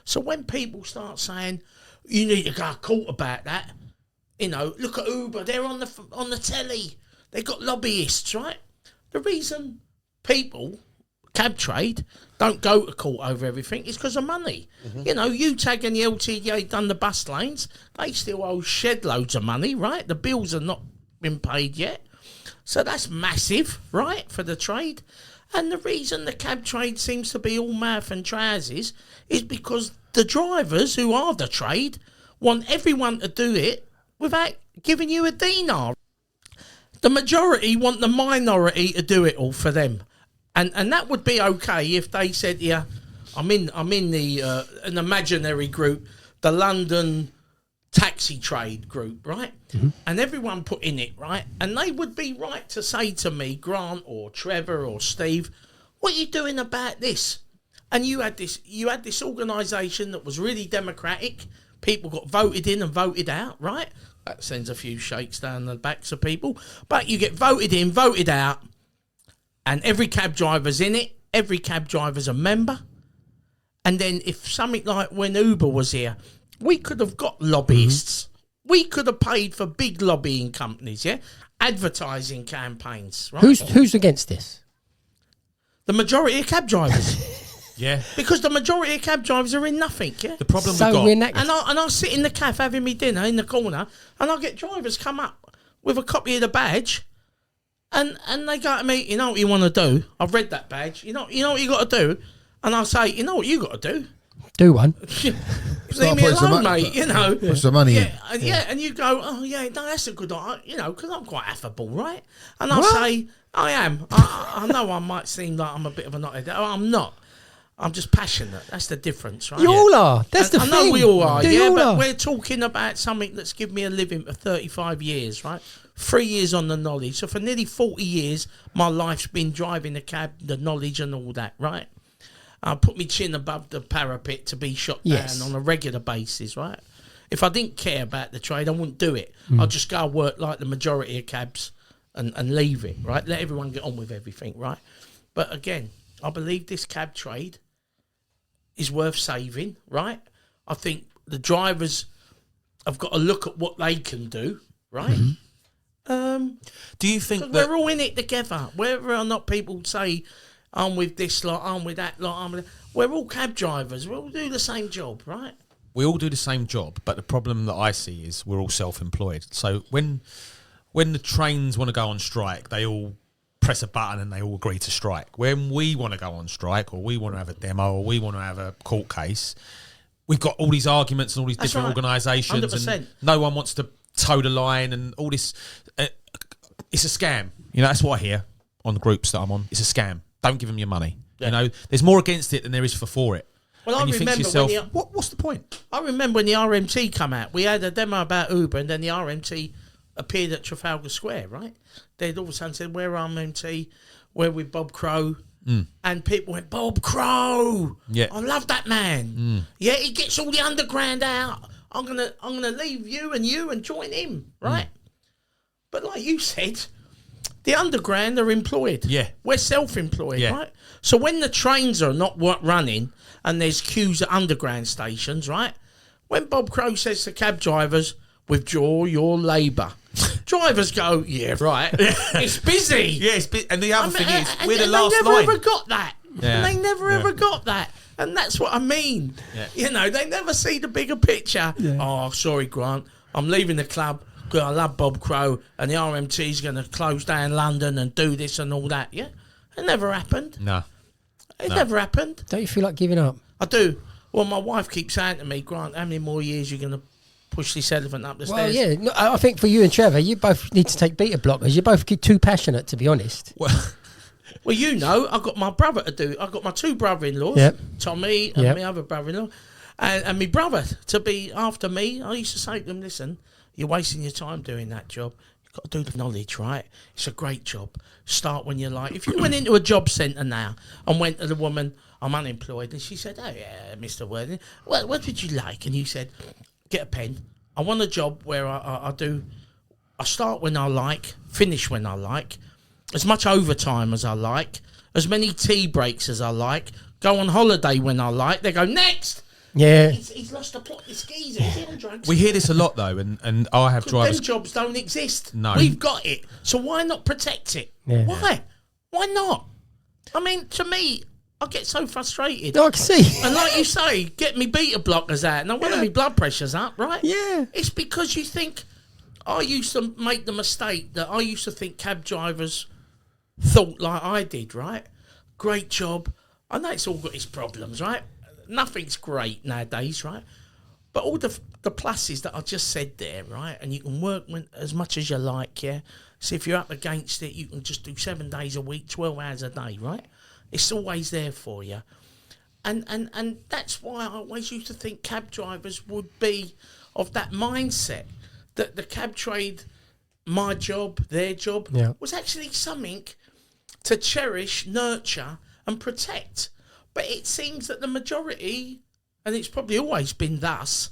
So when people start saying you need to go court about that, look at Uber, they're on the telly, they got lobbyists, right? The reason people cab trade don't go to court over everything, it's because of money. You know, UTAG and the LTDA done the bus lanes, they still owe shed loads of money, right? The bills have not been paid yet. So that's massive, right, for the trade. And the reason the cab trade seems to be all mouth and trousers is because the drivers, who are the trade, want everyone to do it without giving you a dinar. The majority want the minority to do it all for them. And that would be okay if they said, yeah, I'm in the an imaginary group, the London taxi trade group, right? And everyone put in it, right? And they would be right to say to me, Grant or Trevor or Steve, what are you doing about this? And you had this organisation that was really democratic. People got voted in and voted out, right? That sends a few shakes down the backs of people. But you get voted in, voted out, and every cab driver's in it. Every cab driver's a member. And then if something like when Uber was here, we could have got lobbyists. We could have paid for big lobbying companies, yeah? Advertising campaigns, right? Who's against this? The majority of cab drivers. Yeah. Because the majority of cab drivers are in nothing, yeah? The problem we've got... And I sit in the cafe having me dinner in the corner, and I get drivers come up with a copy of the badge, and they go to me, you know what you want to do? I've read that badge. You know what you got to do? And I say, you know what you got to do? Do one. Leave me alone, mate, you know. Put some money in. And you go, oh, yeah, no, that's a good idea, you know, because I'm quite affable, right? And I say, I am. I know I might seem like I'm a bit of a knothead. Oh, I'm not. I'm just passionate. That's the difference, right? You all are. That's the thing. I know we all are, but are. We're talking about something that's given me a living for 35 years, right? 3 years on the knowledge. So for nearly 40 years, my life's been driving the cab, the knowledge and all that, right? I put my chin above the parapet to be shot down on a regular basis, right? If I didn't care about the trade, I wouldn't do it. I'd just go work like the majority of cabs and leave it, right? Let everyone get on with everything, right? But again, I believe this cab trade is worth saving, right? I think the drivers have got to look at what they can do, right? Do you think that we're all in it together? Whether or not people say, I'm with this lot, I'm with that lot, we're all cab drivers. We all do the same job, right? We all do the same job, but the problem that I see is we're all self-employed. So when the trains want to go on strike, they all press a button and they all agree to strike. When we want to go on strike, or we want to have a demo, or we want to have a court case, we've got all these arguments and all these different organisations, 100%. and no one wants to toe the line and all this. It's a scam. You know, that's what I hear on the groups that I'm on. It's a scam. Don't give them your money. Yeah. You know, there's more against it than there is for it. Well, and I you remember think to yourself, what's the point? I remember when the RMT come out, we had a demo about Uber, and then the RMT appeared at Trafalgar Square, right? They'd all of a sudden said, we're RMT, we're with Bob Crow. And people went, Bob Crow! Yeah. I love that man. Yeah, he gets all the underground out. I'm gonna leave you and join him, right? But like you said, the underground are employed. Yeah. We're self-employed, right? So when the trains are not running and there's queues at underground stations, right? When Bob Crow says to cab drivers, withdraw your labour, drivers go, yeah, right. It's busy. Yeah, it's busy. And the other thing is, we're the last line. They never ever got that. Yeah. And they never ever got that. And that's what I mean. Yeah. You know, they never see the bigger picture. Yeah. Oh, sorry, Grant. I'm leaving the club. I love Bob Crow, and the RMT's going to close down London and do this and all that. Yeah, it never happened. No, it never happened. Don't you feel like giving up? I do. Well, my wife keeps saying to me, Grant, how many more years are you going to push this elephant up the stairs? Well, yeah. No, I think for you and Trevor, you both need to take beta blockers. You're both too passionate, to be honest. Well, you know, I've got my brother to do. I've got my two brother-in-laws, Tommy and my other brother-in-law, and my brother to be after me. I used to say to them, listen, you're wasting your time doing that job. You've got to do the knowledge, right? It's a great job. Start when you're like... If you went into a job centre now and went to the woman, I'm unemployed, and she said, oh, yeah, Mr. Worthing, well, what would you like? And you said, get a pen. I want a job where I start when I like, finish when I like, as much overtime as I like, as many tea breaks as I like, go on holiday when I like. They go, next! Yeah, he's lost the plot. This geezer, is he on drugs? We hear this a lot though, and I have drivers. Them jobs don't exist. No, we've got it. So why not protect it? Yeah. Why? Why not? I mean, to me, I get so frustrated. I can see. And like you say, get me beta blockers out, and I want my blood pressure's up, right? Yeah. It's because you think, I used to make the mistake that I used to think cab drivers thought like I did, right? Great job. I know it's all got its problems, right? Nothing's great nowadays, right? But all the pluses that I just said there, right? And you can work as much as you like, yeah? So if you're up against it, you can just do 7 days a week, 12 hours a day, right? It's always there for you. And that's why I always used to think cab drivers would be of that mindset, that the cab trade, my job, their job, was actually something to cherish, nurture and protect. But it seems that the majority, and it's probably always been thus,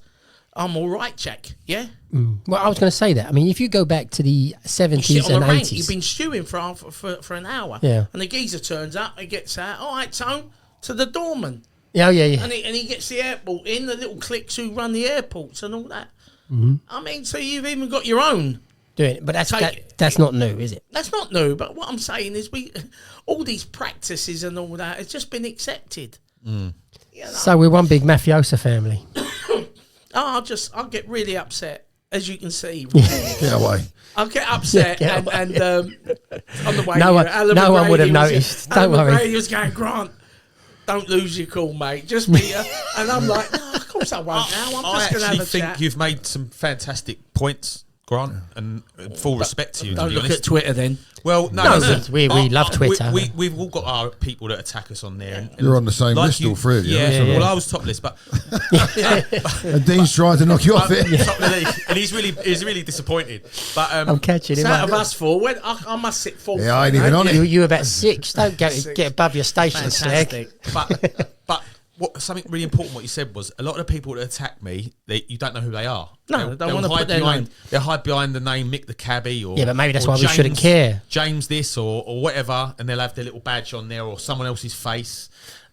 I'm all right, Jack, yeah? Well, I was going to say that. I mean, if you go back to the 70s and 80s... You've been stewing for an hour. Yeah. And the geezer turns up, he gets out, all right, Tone, to the doorman. Yeah. And he gets the airport in, the little cliques who run the airports and all that. Mm-hmm. I mean, so you've even got your own... doing it, but that's not new, is it? That's not new, but what I'm saying is all these practices and all that has just been accepted. You know? So we're one big mafiosa family. I'll get really upset, as you can see. Get away. I'll get upset and on the way no one would have noticed. Don't worry. He was going, Grant, don't lose your cool, mate. Just be and I'm like, no, of course I won't now. I'm just going to have a chat. I think you've made some fantastic points, Grant, and full respect to you. Don't to be look honest. at Twitter then. Well, no. We love Twitter. We've all got our people that attack us on there. And You're on the same like list, all three of you. Yeah, well, I was top list, but and Dean's trying to knock you off it. top of the league, and he's really disappointed. But I'm catching him. Out of us four, I must sit fourth. Yeah, I ain't even on it. You about 6. Don't get above your station, Slag. But something really important what you said was a lot of the people that attack me, you don't know who they are. No, they don't want to put their name. They'll hide behind the name Mick the Cabbie, or but maybe that's why James, we shouldn't care. James this or whatever, and they'll have their little badge on there or someone else's face,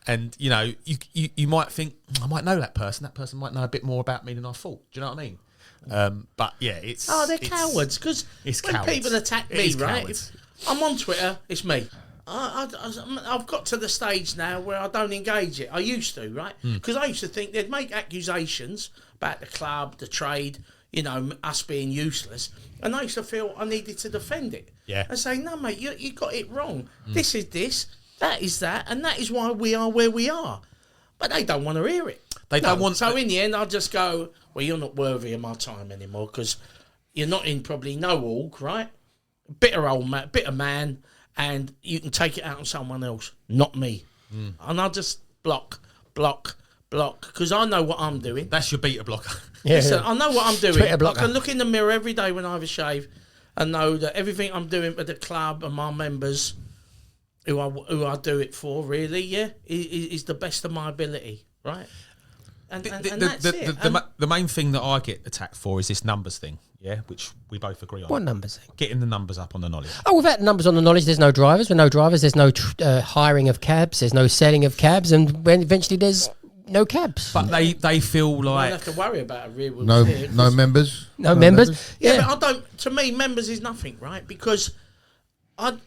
and you know you might think I might know that person. That person might know a bit more about me than I thought. Do you know what I mean? But yeah, they're cowards because when people attack me, right? If I'm on Twitter, it's me. I've got to the stage now where I don't engage it. I used to, right? Because I used to think they'd make accusations about the club, the trade, you know, us being useless. And I used to feel I needed to defend it. Yeah. And say, no, mate, you got it wrong. This is this, that is that, and that is why we are where we are. But they don't want to hear it. They don't want. So in the end, I'll just go, well, you're not worthy of my time anymore because you're not in probably no org, right? Bitter man. And you can take it out on someone else, not me. And I'll just block, because I know what I'm doing. That's your beta blocker. Listen, I know what I'm doing. Twitter I blocker. can look in the mirror every day when I have a shave and know that everything I'm doing with the club and my members, who I do it for, really, is the best of my ability, right? And that's it. The main thing that I get attacked for is this numbers thing, yeah, which we both agree on. What numbers? Getting the numbers up on the knowledge. Oh, without numbers on the knowledge, there's no drivers. With no drivers, there's no hiring of cabs. There's no selling of cabs, and when eventually there's no cabs. But they feel like I don't have to worry about a real no members. No members. Yeah, but I don't. To me, members is nothing, right? Because I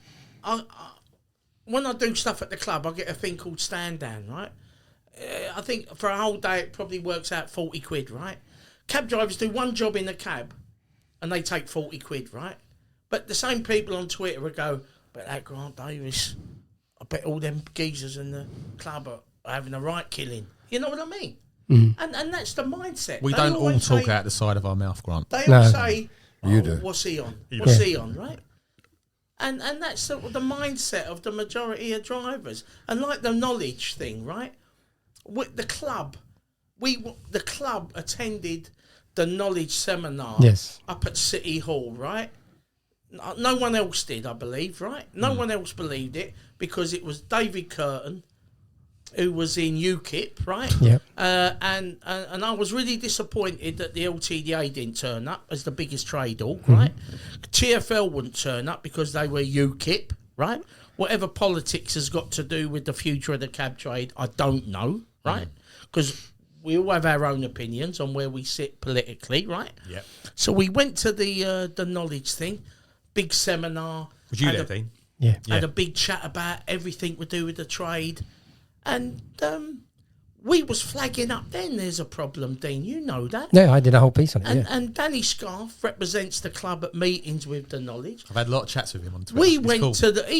when I do stuff at the club, I get a thing called stand down, right? I think for a whole day it probably works out 40 quid, right? Cab drivers do one job in the cab and they take 40 quid, right? But the same people on Twitter will go, but that Grant Davis, I bet all them geezers in the club are having a right killing. You know what I mean? And that's the mindset. We don't all talk out the side of our mouth, Grant. They all say, you do. What's he on? What's he on, right? And that's sort of the mindset of the majority of drivers. And like the knowledge thing, right? With the club, the club attended the knowledge seminar up at City Hall, right? No one else did, I believe, right? No one else believed it because it was David Curtin who was in UKIP, right? Yeah. And I was really disappointed that the LTDA didn't turn up as the biggest trade org, right? TFL wouldn't turn up because they were UKIP, right? Whatever politics has got to do with the future of the cab trade, I don't know, right? Because we all have our own opinions on where we sit politically, right? Yeah. So we went to the knowledge thing, big seminar. Was you there, Dean? had a big chat about everything to do with the trade, and we was flagging up then there's a problem, Dean, you know that. Yeah, I did a whole piece on it. And Danny Scarf represents the club at meetings with the knowledge. I've had a lot of chats with him on Twitter. He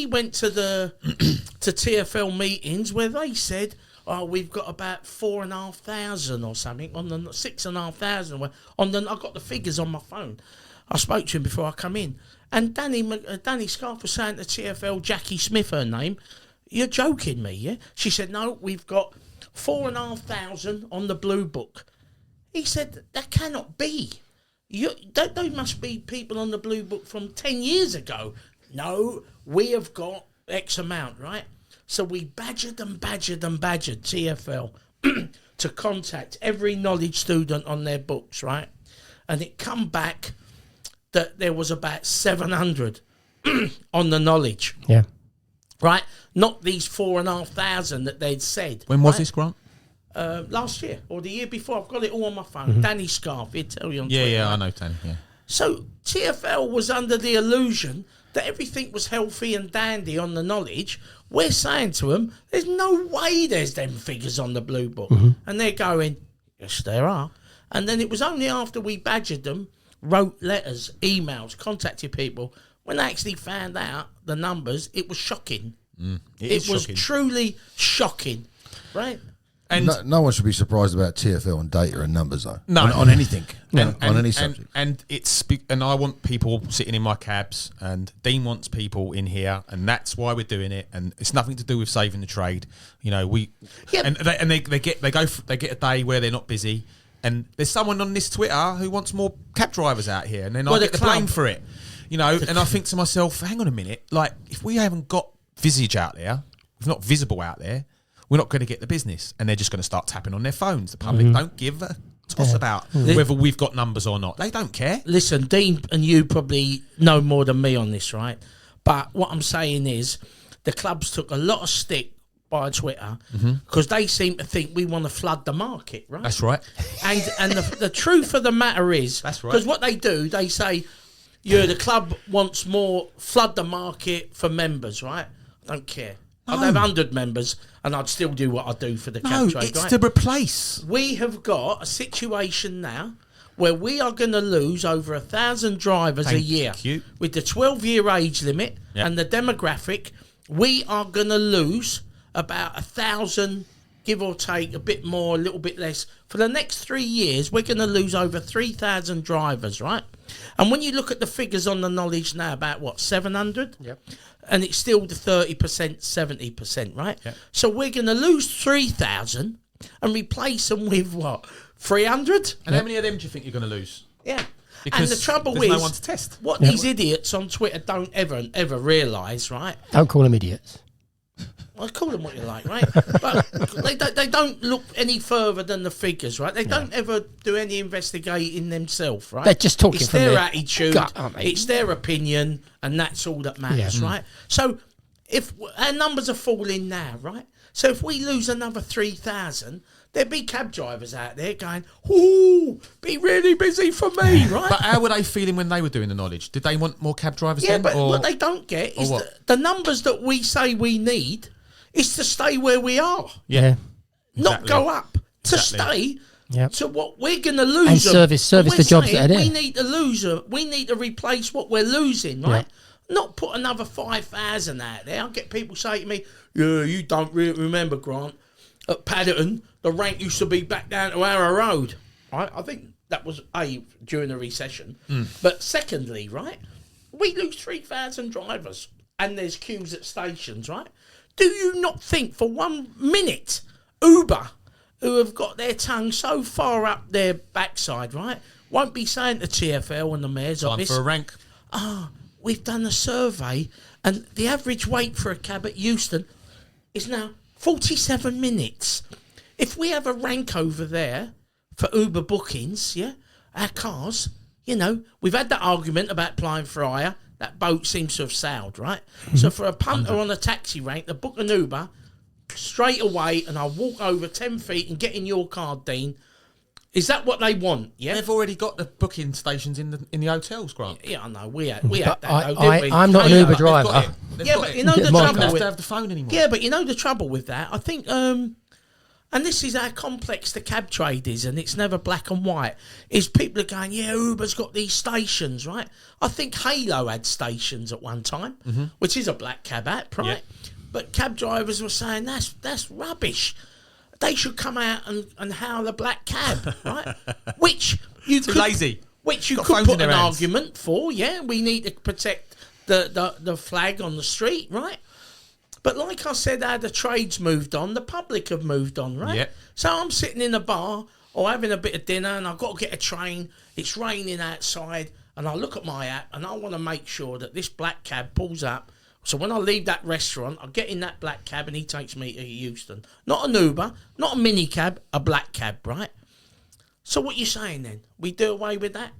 went to the to TFL meetings where they said, "Oh, we've got about 4,500 or something on the 6,500." I got the figures on my phone. I spoke to him before I come in, and Danny Scarf was saying to TFL, Jackie Smith, her name, "You're joking me, yeah?" She said, "No, we've got 4,500 on the blue book." He said, "That cannot be. They must be people on the blue book from 10 years ago." "No, we have got X amount, right?" So we badgered TFL to contact every knowledge student on their books, right? And it come back that there was about 700 on the knowledge. Yeah. Right? Not these 4,500 that they'd said. When was this, Grant? Last year or the year before. I've got it all on my phone. Danny Scarf, he'd tell you on Twitter. Yeah, right? I know Danny, yeah. So TFL was under the illusion that everything was healthy and dandy on the knowledge. We're saying to them, there's no way there's them figures on the blue book. And they're going, yes, there are. And then it was only after we badgered them, wrote letters, emails, contacted people, when they actually found out the numbers, it was shocking. It was truly shocking, right? And no one should be surprised about TFL and data and numbers, though. No, on anything, on any subject. And I want people sitting in my cabs, and Dean wants people in here, and that's why we're doing it. And it's nothing to do with saving the trade. You know, they get a day where they're not busy, and there's someone on this Twitter who wants more cab drivers out here, and then I get the blame for it. You know, and I think to myself, hang on a minute, like if we haven't got Visage out there, if not visible out there, we're not going to get the business, and they're just going to start tapping on their phones. The public don't give a toss about whether we've got numbers or not. They don't care. Listen, Dean and you probably know more than me on this, right? But what I'm saying is the clubs took a lot of stick by Twitter because they seem to think we want to flood the market, right? That's right. And the truth of the matter is, that's right. Because what they do, they say, the club wants more, flood the market for members, right? I don't care. I'd have 100 members and I'd still do what I do for the cab trade. It's to replace. We have got a situation now where we are going to lose over 1,000 drivers a year. With the 12-year age limit and the demographic, we are going to lose about 1,000, give or take, a bit more, a little bit less. For the next 3 years, we're going to lose over 3,000 drivers, right? And when you look at the figures on the knowledge now, about 700? Yep. And it's still the 30%, 70%, right? Yep. So we're going to lose 3,000 and replace them with 300? And how many of them do you think you're going to lose? Yeah. Because and the trouble there's is, no one to test. What these idiots on Twitter don't ever realise, right? Don't call them idiots. Well, call them what you like, right? But they don't look any further than the figures, right? They don't ever do any investigating themselves, right? They're just talking It's from their their attitude, gut, aren't they? it's their opinion, and that's all that matters, right? So if our numbers are falling now, right? So if we lose another 3,000, there'd be cab drivers out there going, "Ooh, be really busy for me," right? But how were they feeling when they were doing the knowledge? Did they want more cab drivers Yeah, then? but what they don't get is the numbers that we say we need is to stay where we are. Yeah. Not go up. To stay to what we're going to lose. And service the jobs that are there. We need to lose them. We need to replace what we're losing, right? Not put another 5,000 out there. I'll get people say to me, "Yeah, you don't really remember, Grant, at Paddington, the rank used to be back down to Arrow Road." Right? I think that was during the recession. But secondly, right, we lose 3,000 drivers and there's queues at stations, right? Do you not think for 1 minute Uber, who have got their tongue so far up their backside, right, won't be saying to TFL and the mayor's office, for a rank. We've done a survey and the average wait for a cab at Euston is now 47 minutes. If we have a rank over there for Uber bookings, our cars, we've had that argument about applying for hire. That boat seems to have sailed, right? So for a punter on a taxi rank, to book an Uber straight away and I'll walk over 10 feet and get in your car, Dean, Is that what they want? Yeah, They've already got the booking stations in the hotels, Grant. Yeah, I know. We had that. I'm not an Uber driver. Yeah, but you know the trouble Don't with have to have the phone anymore. Yeah, but you know the trouble with that. I think, and this is how complex the cab trade is, and it's never black and white. Is people are going, yeah, Uber's got these stations, right? I think Halo had stations at one time, which is a black cab app, right? Yeah. But cab drivers were saying that's rubbish. They should come out and howl a black cab, right? Which you Too could, lazy. Which you Got could phones put in their an hands. argument for. Yeah, we need to protect the flag on the street, right? But like I said, how the trade's moved on, the public have moved on, right? Yep. So I'm sitting in a bar or having a bit of dinner and I've got to get a train. It's raining outside and I look at my app and I want to make sure that this black cab pulls up. So when I leave that restaurant, I get in that black cab and he takes me to Euston. Not an Uber, not a mini cab, a black cab, right? So what you saying then? We do away with that?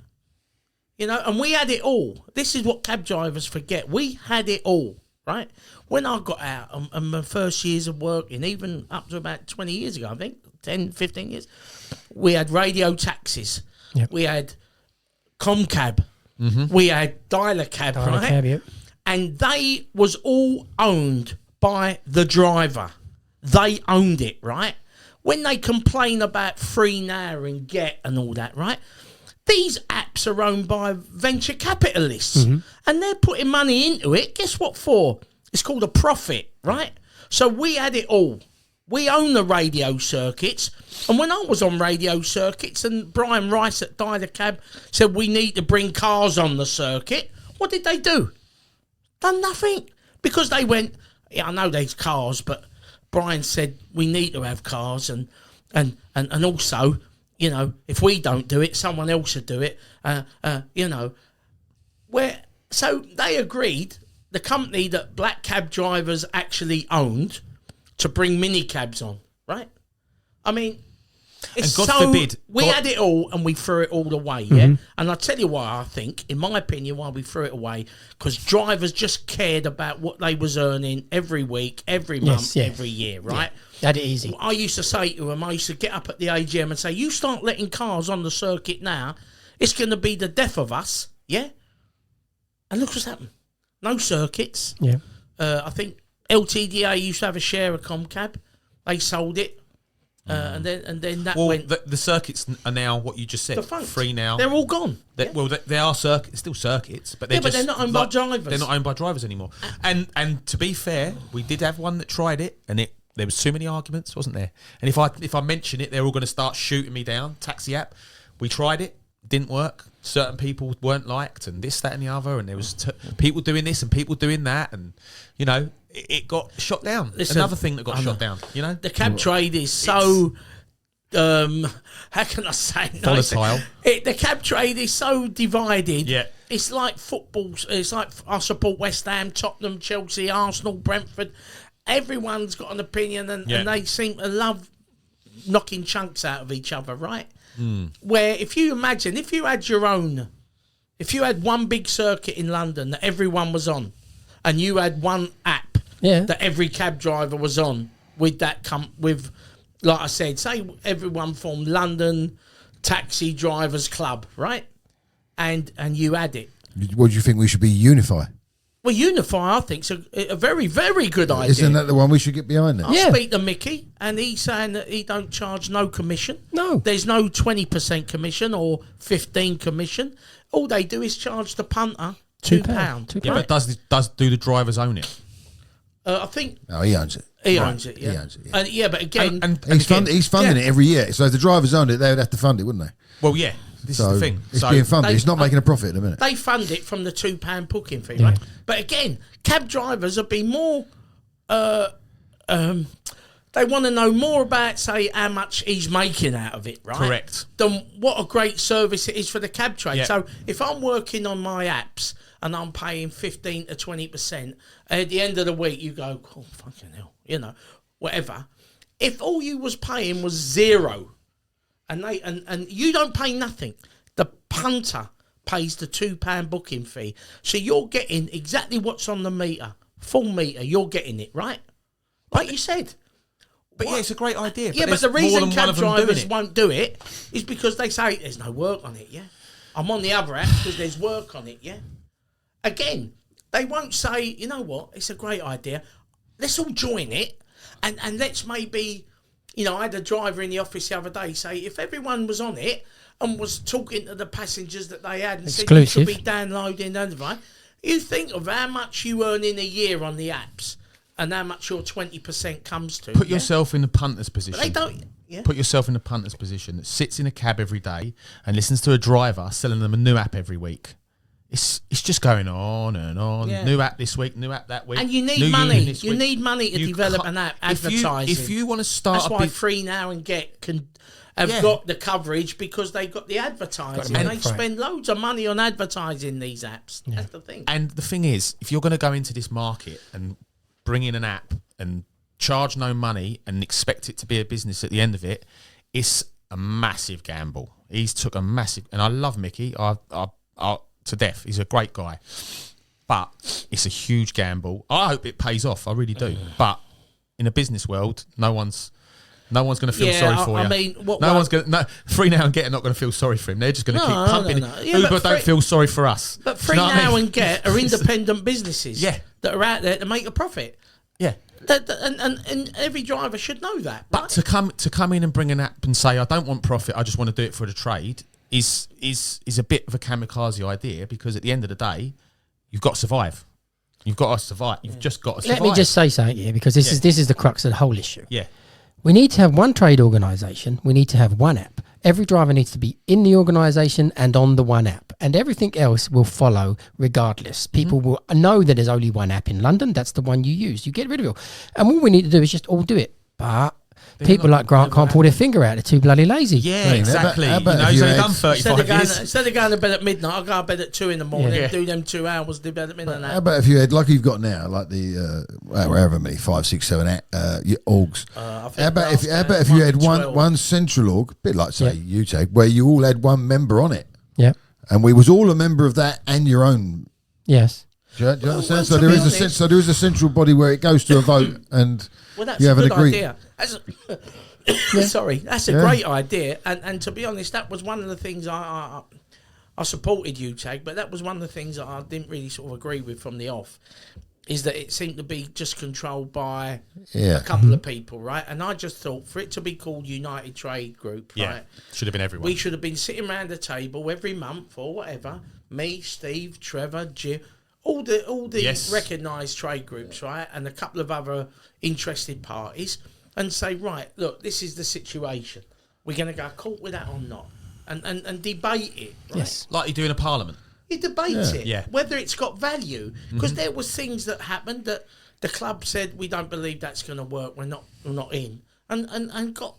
You know, and we had it all. This is what cab drivers forget. We had it all, right? When I got out and my first years of working, even up to about 20 years ago, I think, 10, 15 years, we had radio taxis. Yep. We had Comcab. We had Dialer Cab, right? Cab, yep. And they was all owned by the driver. They owned it, right? When they complain about Free Now and Get and all that, right? These apps are owned by venture capitalists and they're putting money into it. Guess what for? It's called a profit, right? So we had it all. We own the radio circuits. And when I was on radio circuits and Brian Rice at Dialer Cab said we need to bring cars on the circuit, what did they do? Done nothing. Because they went, yeah, I know there's cars, but Brian said we need to have cars and also, you know, if we don't do it, someone else should do it. You know, so they agreed, the company that black cab drivers actually owned, to bring mini cabs on, right? I mean, it's and God forbid, we had it all and we threw it all away, yeah? And I'll tell you why I think, in my opinion, why we threw it away, because drivers just cared about what they was earning every week, every month, every year, right? Yeah. Had it easy. I used to say to them, I used to get up at the AGM and say, you start letting cars on the circuit now, it's going to be the death of us, yeah? And look what's happened. No circuits. Yeah. I think LTDA used to have a share of Comcab. They sold it. And then that went... The circuits are now what you just said. Defunct. Free now. They're all gone. Well, they are still circuits, but they're but they're not owned by drivers. They're not owned by drivers anymore. And to be fair, we did have one that tried it, and there was too many arguments, wasn't there? And if I mention it, they're all going to start shooting me down. Taxi app. We tried it. Didn't work. Certain people weren't liked, and this, that, and the other, and there was people doing this and people doing that, and you know, it got shot down. Listen, Another thing that got shot down. You know, the cab trade is so. How can I say? Volatile. The cab trade is so divided. Yeah. It's like football. It's like I support West Ham, Tottenham, Chelsea, Arsenal, Brentford. Everyone's got an opinion, and they seem to love knocking chunks out of each other, right? Where if you imagine, if you had one big circuit in London that everyone was on, and you had one app that every cab driver was on with that with, like I said, say everyone formed London Taxi Drivers Club, right? And you had it. What do you think we should be unify? Well, Unify, I think, is a very, very good idea. Isn't that the one we should get behind then? I speak to Mickey, and he's saying that he don't charge no commission. No. There's no 20% commission or 15% commission. All they do is charge the punter £2. Yeah, but does the drivers own it? I think... No, he owns it. He owns it, yeah. He owns it, yeah. But again... And he's funding it every year. So if the drivers owned it, they would have to fund it, wouldn't they? Well, yeah. This is the thing. It's being funded. It's not making a profit at a minute. They fund it from the £2 booking fee, right? But again, cab drivers have been more... they want to know more about, say, how much he's making out of it, right? Correct. Than what a great service it is for the cab trade. Yeah. So if I'm working on my apps and I'm paying 15 to 20%, at the end of the week you go, oh, fucking hell, you know, whatever. If all you was paying was zero... And you don't pay nothing. The punter pays the £2 booking fee. So you're getting exactly what's on the meter. Full meter, you're getting it, right? Like you said. But yeah, it's a great idea. Yeah, but the reason cab drivers won't do it is because they say there's no work on it, yeah? I'm on the other app because there's work on it, yeah? Again, they won't say, you know what, it's a great idea. Let's all join it and let's maybe, I had a driver in the office the other day say if everyone was on it and was talking to the passengers that they had and said you should be downloading and everything, you think of how much you earn in a year on the apps and how much your 20% comes to. Put yourself in the punter's position. But they don't. Yeah. Put yourself in the punter's position that sits in a cab every day and listens to a driver selling them a new app every week. It's just going on and on. Yeah. New app this week, new app that week. And you need money. You need money to develop an app. Advertising. If you want to start, that's why Free Now and Get have got the coverage because they got the advertising. And they spend loads of money on advertising these apps. Yeah. That's the thing. And the thing is, if you're going to go into this market and bring in an app and charge no money and expect it to be a business at the end of it, it's a massive gamble. He's took a massive, and I love Mickey. I to death. He's a great guy, but it's a huge gamble. I hope it pays off. I really do. But in a business world, no one's going to feel sorry for you. I mean, one's going to. Free Now and Get are not going to feel sorry for him. They're just going to keep pumping. No. Yeah, Uber don't feel sorry for us. But Free Now and Get are independent businesses. Yeah. That are out there to make a profit. Yeah. And every driver should know that. But right? to come in and bring an app and say I don't want profit, I just want to do it for the trade is a bit of a kamikaze idea, because at the end of the day, you've got to survive. You've got to survive. You've just got to survive. Let me just say something here, because this is the crux of the whole issue. Yeah. We need to have one trade organisation. We need to have one app. Every driver needs to be in the organisation and on the one app, and everything else will follow regardless. People will know that there's only one app in London. That's the one you use. You get rid of it all. And all we need to do is just all do it. But people like Grant can't pull their finger out. They're too bloody lazy. Yeah, exactly. He's only done 35 years. Instead of going to bed at midnight, I'll go to bed at 2 in the morning, do them 2 hours development and that. How about if you had, like you've got now, like the, however many, 5, 6, 7 orgs. How about if you had one central org, a bit like, say, UTAG, where you all had one member on it. Yeah. And we was all a member of that and your own. Yes. Do you understand? So there is a central body where it goes to a vote and you have an agreement. Sorry, that's a great idea. And to be honest, that was one of the things I supported UTAG, but that was one of the things that I didn't really sort of agree with from the off, is that it seemed to be just controlled by a couple of people, right? And I just thought for it to be called United Trade Group, right? Should have been everyone. We should have been sitting around the table every month or whatever, me, Steve, Trevor, Jim, all the recognised trade groups, right? And a couple of other interested parties, and say, right, look, this is the situation. We're going to go court with that or not, and debate it. Right? Yes, like you do in a parliament. You debate it, whether it's got value, because there was things that happened that the club said we don't believe that's going to work. We're not in, and got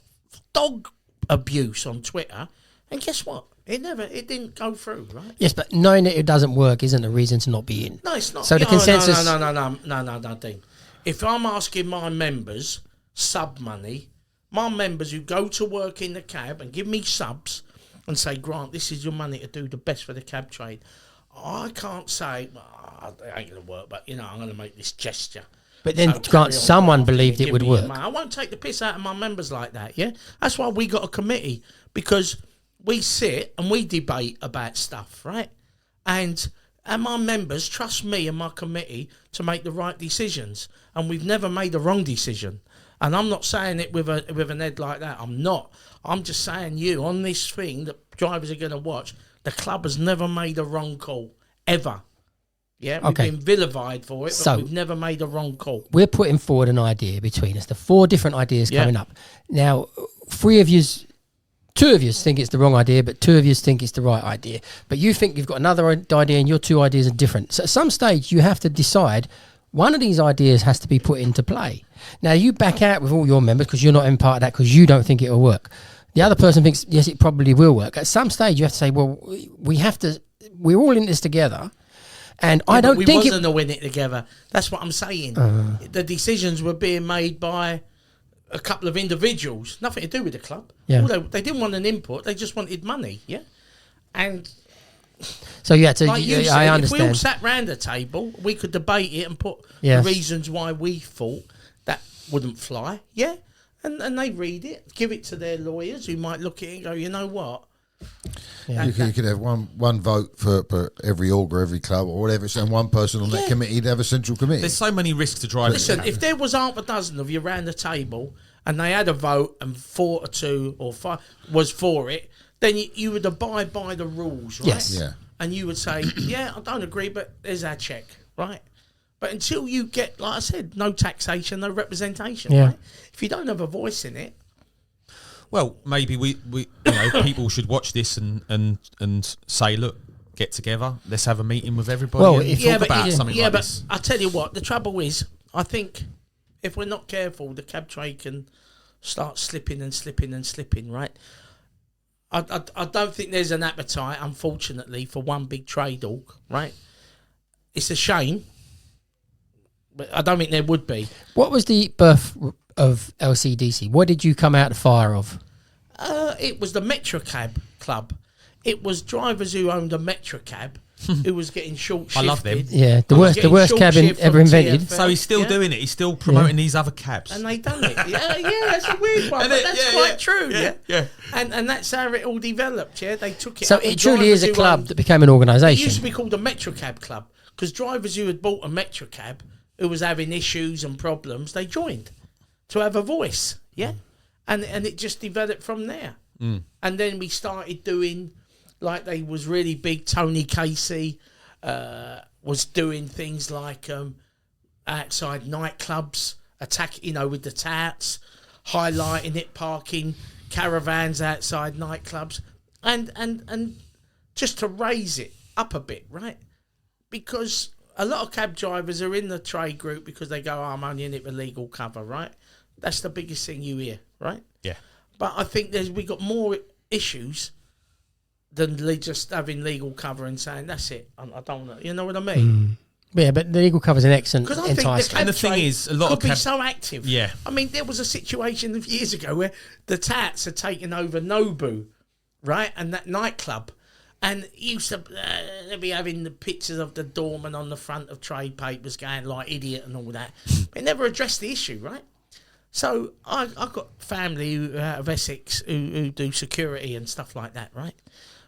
dog abuse on Twitter, and guess what? It didn't go through, right? Yes, but knowing that it doesn't work isn't a reason to not be in. No, it's not. So the consensus. No, Dean. If I'm asking my members sub money, my members who go to work in the cab and give me subs and say, Grant, this is your money to do the best for the cab trade, I can't say, it ain't going to work, but, I'm going to make this gesture. But then, Grant, someone believed it would work. I won't take the piss out of my members like that, yeah? That's why we got a committee, because we sit and we debate about stuff, right? And my members trust me and my committee to make the right decisions. And we've never made a wrong decision. And I'm not saying it with an head like that. I'm not. I'm just saying on this thing that drivers are going to watch, the club has never made a wrong call, ever. Yeah, we've been vilified for it, but we've never made a wrong call. We're putting forward an idea between us. The 4 different ideas coming up. Now, 2 of you think it's the wrong idea, but 2 of you think it's the right idea. But you think you've got another idea and your 2 ideas are different. So at some stage, you have to decide one of these ideas has to be put into play. Now, you back out with all your members because you're not in part of that because you don't think it will work. The other person thinks, yes, it probably will work. At some stage, you have to say, well, we're all in this together. And I don't think we wasn't to win it together. That's what I'm saying. The decisions were being made by a couple of individuals, nothing to do with the club. Yeah. Although they didn't want an input, they just wanted money. Yeah, and so like I understand. If we all sat round the table, we could debate it and put the reasons why we thought that wouldn't fly. Yeah, and they read it, give it to their lawyers who might look at it and go, you know what? Yeah. You could have one vote for every org or every club or whatever, and one person on that committee to have a central committee. There's so many risks to driving. Listen, if there was half a dozen of you around the table and they had a vote and 4 or 2 or 5 was for it, then you would abide by the rules, right? Yes. Yeah. And you would say, yeah, I don't agree, but there's our check, right? But until you get, like I said, no taxation, no representation, right? If you don't have a voice in it. Well, maybe we people should watch this and say, look, get together, let's have a meeting with everybody and talk about something like this. I tell you what, the trouble is, I think if we're not careful, the cab trade can start slipping and slipping and slipping, right? I don't think there's an appetite, unfortunately, for one big trade org, right? It's a shame, but I don't think there would be. What was the birth of LCDC? What did you come out the fire of? It was the Metrocab Club. It was drivers who owned a Metrocab who was getting short-shifted. I love them. Yeah, the worst cab ever invented. TfL. So he's still doing it. He's still promoting these other cabs. And they done it. Yeah, that's a weird one, but that's quite true. Yeah. And that's how it all developed. Yeah, they took it. So up, it and truly is a drivers who club owned- that became an It organisation. used to be called the Metrocab Club because drivers who had bought a Metrocab who was having issues and problems, they joined to have a voice. Yeah, and it just developed from there. And then we started doing, like, they was really big. Tony Casey was doing things like outside nightclubs, with the touts, highlighting it, parking caravans outside nightclubs, and just to raise it up a bit, right? Because a lot of cab drivers are in the trade group because they go, I'm only in it for legal cover, right? That's the biggest thing you hear, right? Yeah. But I think we got more issues than just having legal cover and saying, that's it, I don't know. You know what I mean? Yeah, but the legal cover is an excellent Because I think the enticement. cab And the thing trade is, a lot could of be cab- so active. Yeah. I mean, there was a situation of years ago where the tats had taken over Nobu, right? And that nightclub. And used to they'd be having the pictures of the doorman on the front of trade papers going like idiot and all that. They never addressed the issue, right? So I've got family out of Essex who do security and stuff like that, right?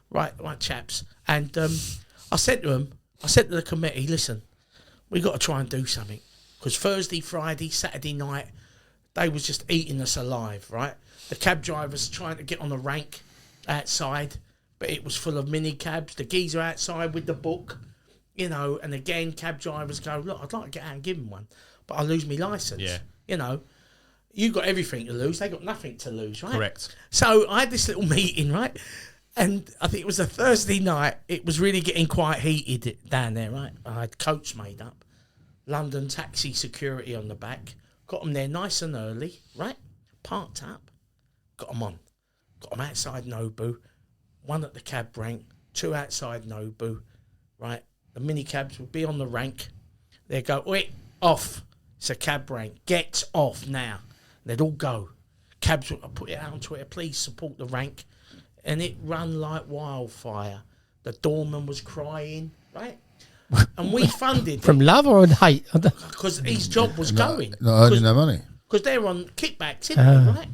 Right, chaps. And I said to the committee, listen, we got to try and do something. Because Thursday, Friday, Saturday night, they was just eating us alive, right? The cab drivers trying to get on the rank outside, but it was full of mini cabs. The geezer outside with the book, and again, cab drivers go, look, I'd like to get out and give them one, but I lose my licence. Yeah. You got everything to lose. They got nothing to lose, right? Correct. So I had this little meeting, right? And I think it was a Thursday night. It was really getting quite heated down there, right? I had coats made up. London taxi security on the back. Got them there nice and early, right? Parked up. Got them on. Got them outside Nobu. 1 at the cab rank. 2 outside Nobu, right? The mini cabs would be on the rank. They'd go, wait, off. It's a cab rank. Get off now. They'd all go. Cabs would put it out on Twitter, please support the rank. And it ran like wildfire. The doorman was crying, right? And we funded From love or hate? because his job was going. Not earning no money. Because they're on kickbacks, isn't they, right?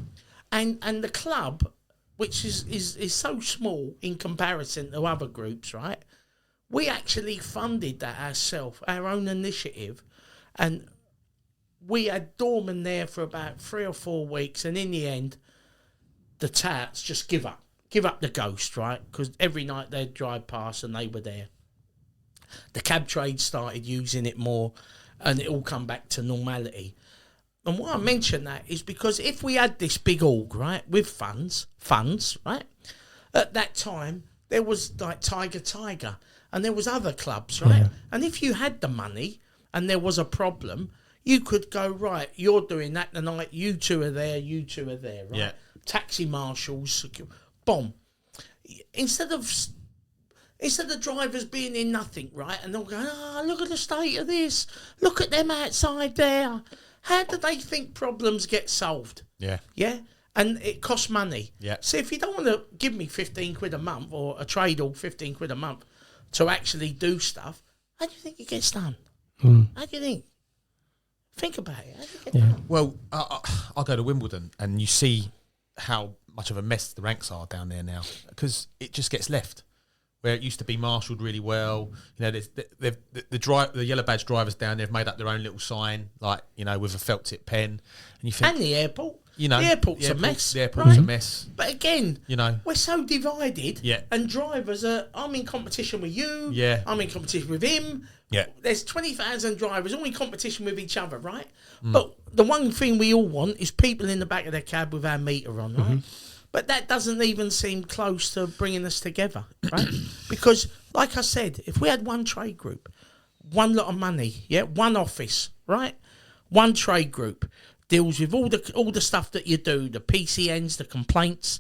And the club, which is so small in comparison to other groups, right? We actually funded that ourselves, our own initiative, and we had doormen there for about 3 or 4 weeks, and in the end, the tats just give up the ghost, right? Because every night they'd drive past and they were there. The cab trade started using it more, and it all come back to normality. And why I mention that is because if we had this big org, right, with funds, right, at that time there was like Tiger, and there was other clubs, right? Yeah. And if you had the money and there was a problem, you could go, right, you're doing that tonight, you two are there, right? Yeah. Taxi marshals, bomb. Instead of drivers being in nothing, right, and they'll go, look at the state of this, look at them outside there. How do they think problems get solved? Yeah. Yeah? And it costs money. Yeah. So if you don't want to give me 15 quid a month or a trade or 15 quid a month to actually do stuff, how do you think it gets done? How do you think? Think about it. How do you get done? Well, I go to Wimbledon and you see how much of a mess the ranks are down there now, because it just gets left. Where it used to be marshalled really well, the yellow badge drivers down there have made up their own little sign, like, with a felt tip pen, and you think, and the airport, the airport's a mess. The airport's a mess. But again, we're so divided. Yeah. And drivers are. I'm in competition with you. Yeah. I'm in competition with him. Yeah. There's 20,000 drivers all in competition with each other, right? But the one thing we all want is people in the back of their cab with our meter on, right? But that doesn't even seem close to bringing us together, right? Because, like I said, if we had one trade group, one lot of money, one office, right? One trade group deals with all the stuff that you do, the PCNs, the complaints,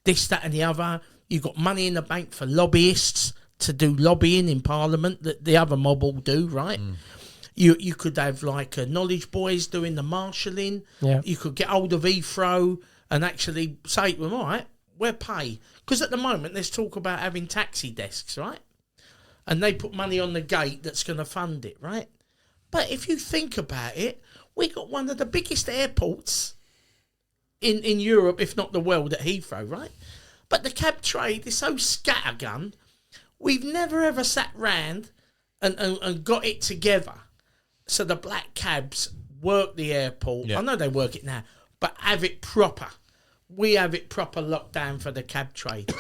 this, that, and the other. You've got money in the bank for lobbyists to do lobbying in Parliament that the other mob all do, right? You could have like knowledge boys doing the marshalling. Yeah. You could get hold of EFRO and actually say to them, all right, we'll pay. Because at the moment, there's talk about having taxi desks, right? And they put money on the gate that's going to fund it, right? But if you think about it, we got one of the biggest airports in Europe, if not the world, at Heathrow, right? But the cab trade is so scattergun, we've never ever sat round and got it together. So the black cabs work the airport. Yeah. I know they work it now, but have it proper. We have it proper locked down for the cab trade,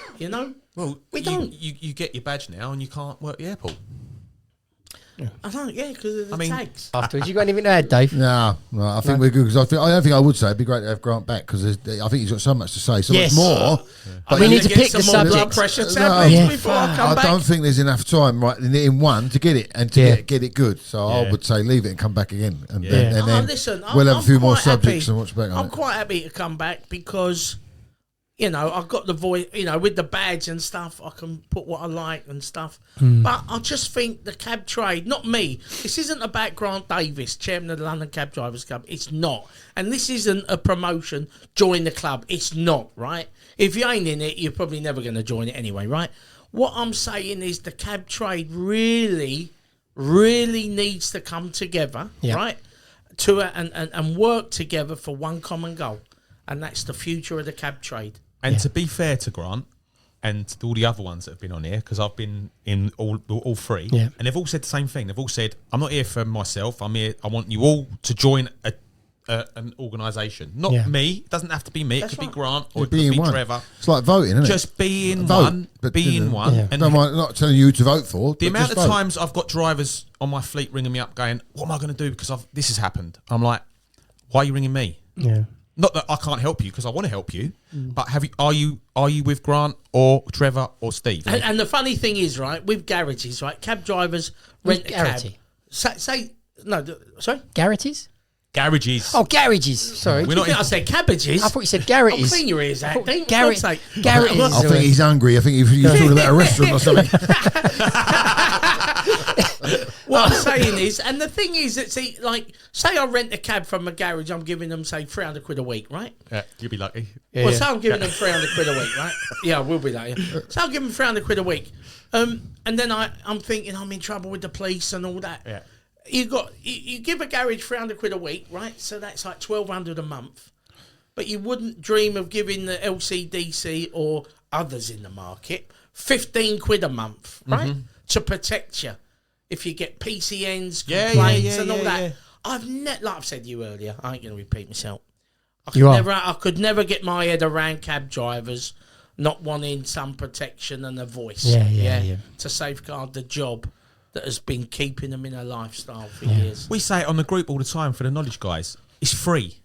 Well, we don't. You get your badge now and you can't work the airport. I don't, because of the tags. Afterwards, you got anything to add, Dave? No, I think we're good, because I don't think I would say it'd be great to have Grant back, because I think he's got so much to say, so Yes. much more. But we need to pick the some more blood subject. pressure No, tablets yeah. before I come I back. don't think there's enough time in one to get it and to Yeah. get it good. So I would say leave it and come back again, and then, Yeah. and then Listen, we'll have I'm a few more quite subjects happy. and watch back on I'm it. quite happy to come back because, I've got the voice, with the badge and stuff, I can put what I like and stuff. But I just think the cab trade, not me, this isn't about Grant Davis, chairman of the London Cab Drivers Club. It's not. And this isn't a promotion, join the club. It's not, right? If you ain't in it, you're probably never going to join it anyway, right? What I'm saying is the cab trade really, really needs to come together, right? And work together for one common goal. And that's the future of the cab trade. And to be fair to Grant and to all the other ones that have been on here, because I've been in all three, and they've all said the same thing. They've all said, I'm not here for myself. I'm here. I want you all to join an organisation. Not me. It doesn't have to be me. It could be Grant or it could be Trevor. It's like voting, isn't it? Just be in one. Be in one. Yeah. And don't mind, not telling you who to vote for. the amount of vote. times I've got drivers on my fleet ringing me up going, what am I going to do because this has happened? I'm like, why are you ringing me? Yeah. Not that I can't help you, because I want to help you, but are you with Grant or Trevor or Steve? And the funny thing is, right, with garages, right, cab drivers rent a cab. Garrity? Sorry? Garrities? Garages. Oh, garages. Sorry. We're not I said cabbages. I thought you said garrities. I'll clean your ears out. Dean. Garrett. God's sake. Garrities. I think he's hungry. I think he's talking about a restaurant or something. What I'm saying is, and the thing is that, say I rent a cab from a garage, I'm giving them, say, 300 quid a week, right? Yeah, you'll be lucky. Say I'm giving them 300 quid a week, right? Yeah, I will be lucky. So I'll give them 300 quid a week. And then I'm thinking I'm in trouble with the police and all that. Yeah. You give a garage 300 quid a week, right? So that's like 1,200 a month. But you wouldn't dream of giving the LCDC or others in the market 15 quid a month, right? To protect you. If you get PCNs, complaints and all that. Yeah. Like I've said to you earlier, I ain't going to repeat myself. I could never get my head around cab drivers not wanting some protection and a voice. Yeah. To safeguard the job that has been keeping them in a lifestyle for years. We say it on the group all the time for the knowledge guys. It's free.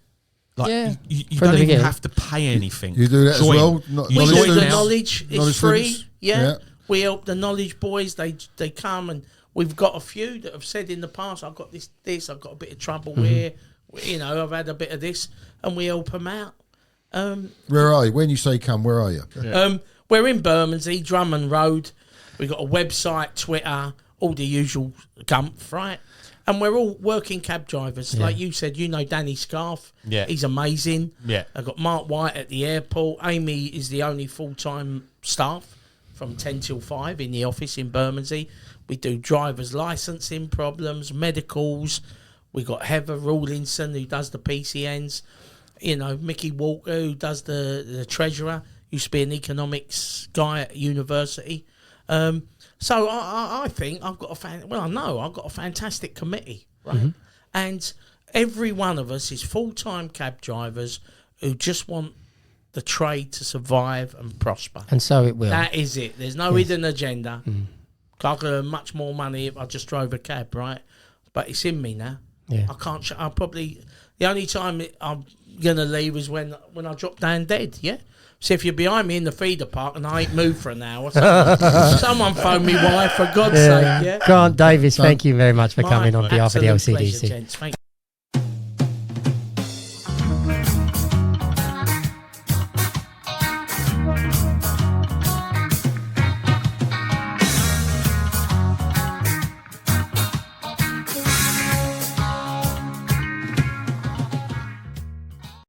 Like you From don't the even beginning. have to pay anything. You do that Join. as well? We Knowledge do the students? knowledge. It's Knowledge free. students? Yeah. We help the knowledge boys. They come and we've got a few that have said in the past, I've got this, I've got a bit of trouble here. I've had a bit of this, and we help them out. Where are you? When you say come, where are you? We're in Bermondsey, Drummond Road. We've got a website, Twitter, all the usual gumph, right? And we're all working cab drivers. Like you said, Danny Scarf. Yeah. He's amazing. Yeah. I've got Mark White at the airport. Amy is the only full-time staff from 10 till 5 in the office in Bermondsey. We do driver's licensing problems, medicals. We got Heather Rawlinson who does the PCNs. you know, Mickey Walker, who does the treasurer, used to be an economics guy at university. So I think I've got I've got a fantastic committee, right? And every one of us is full-time cab drivers who just want the trade to survive and prosper. And so it will. That is it. There's no hidden agenda. I could earn much more money if I just drove a cab, right? But it's in me now. Yeah. I can't. I'll probably. The only time I'm gonna leave is when I drop down dead. Yeah. So if you're behind me in the feeder park and I ain't moved for an hour, someone phone me wife for God's sake. Yeah. Grant Davis, thank you very much for coming on behalf of the LCDC. Pleasure, gents. Thank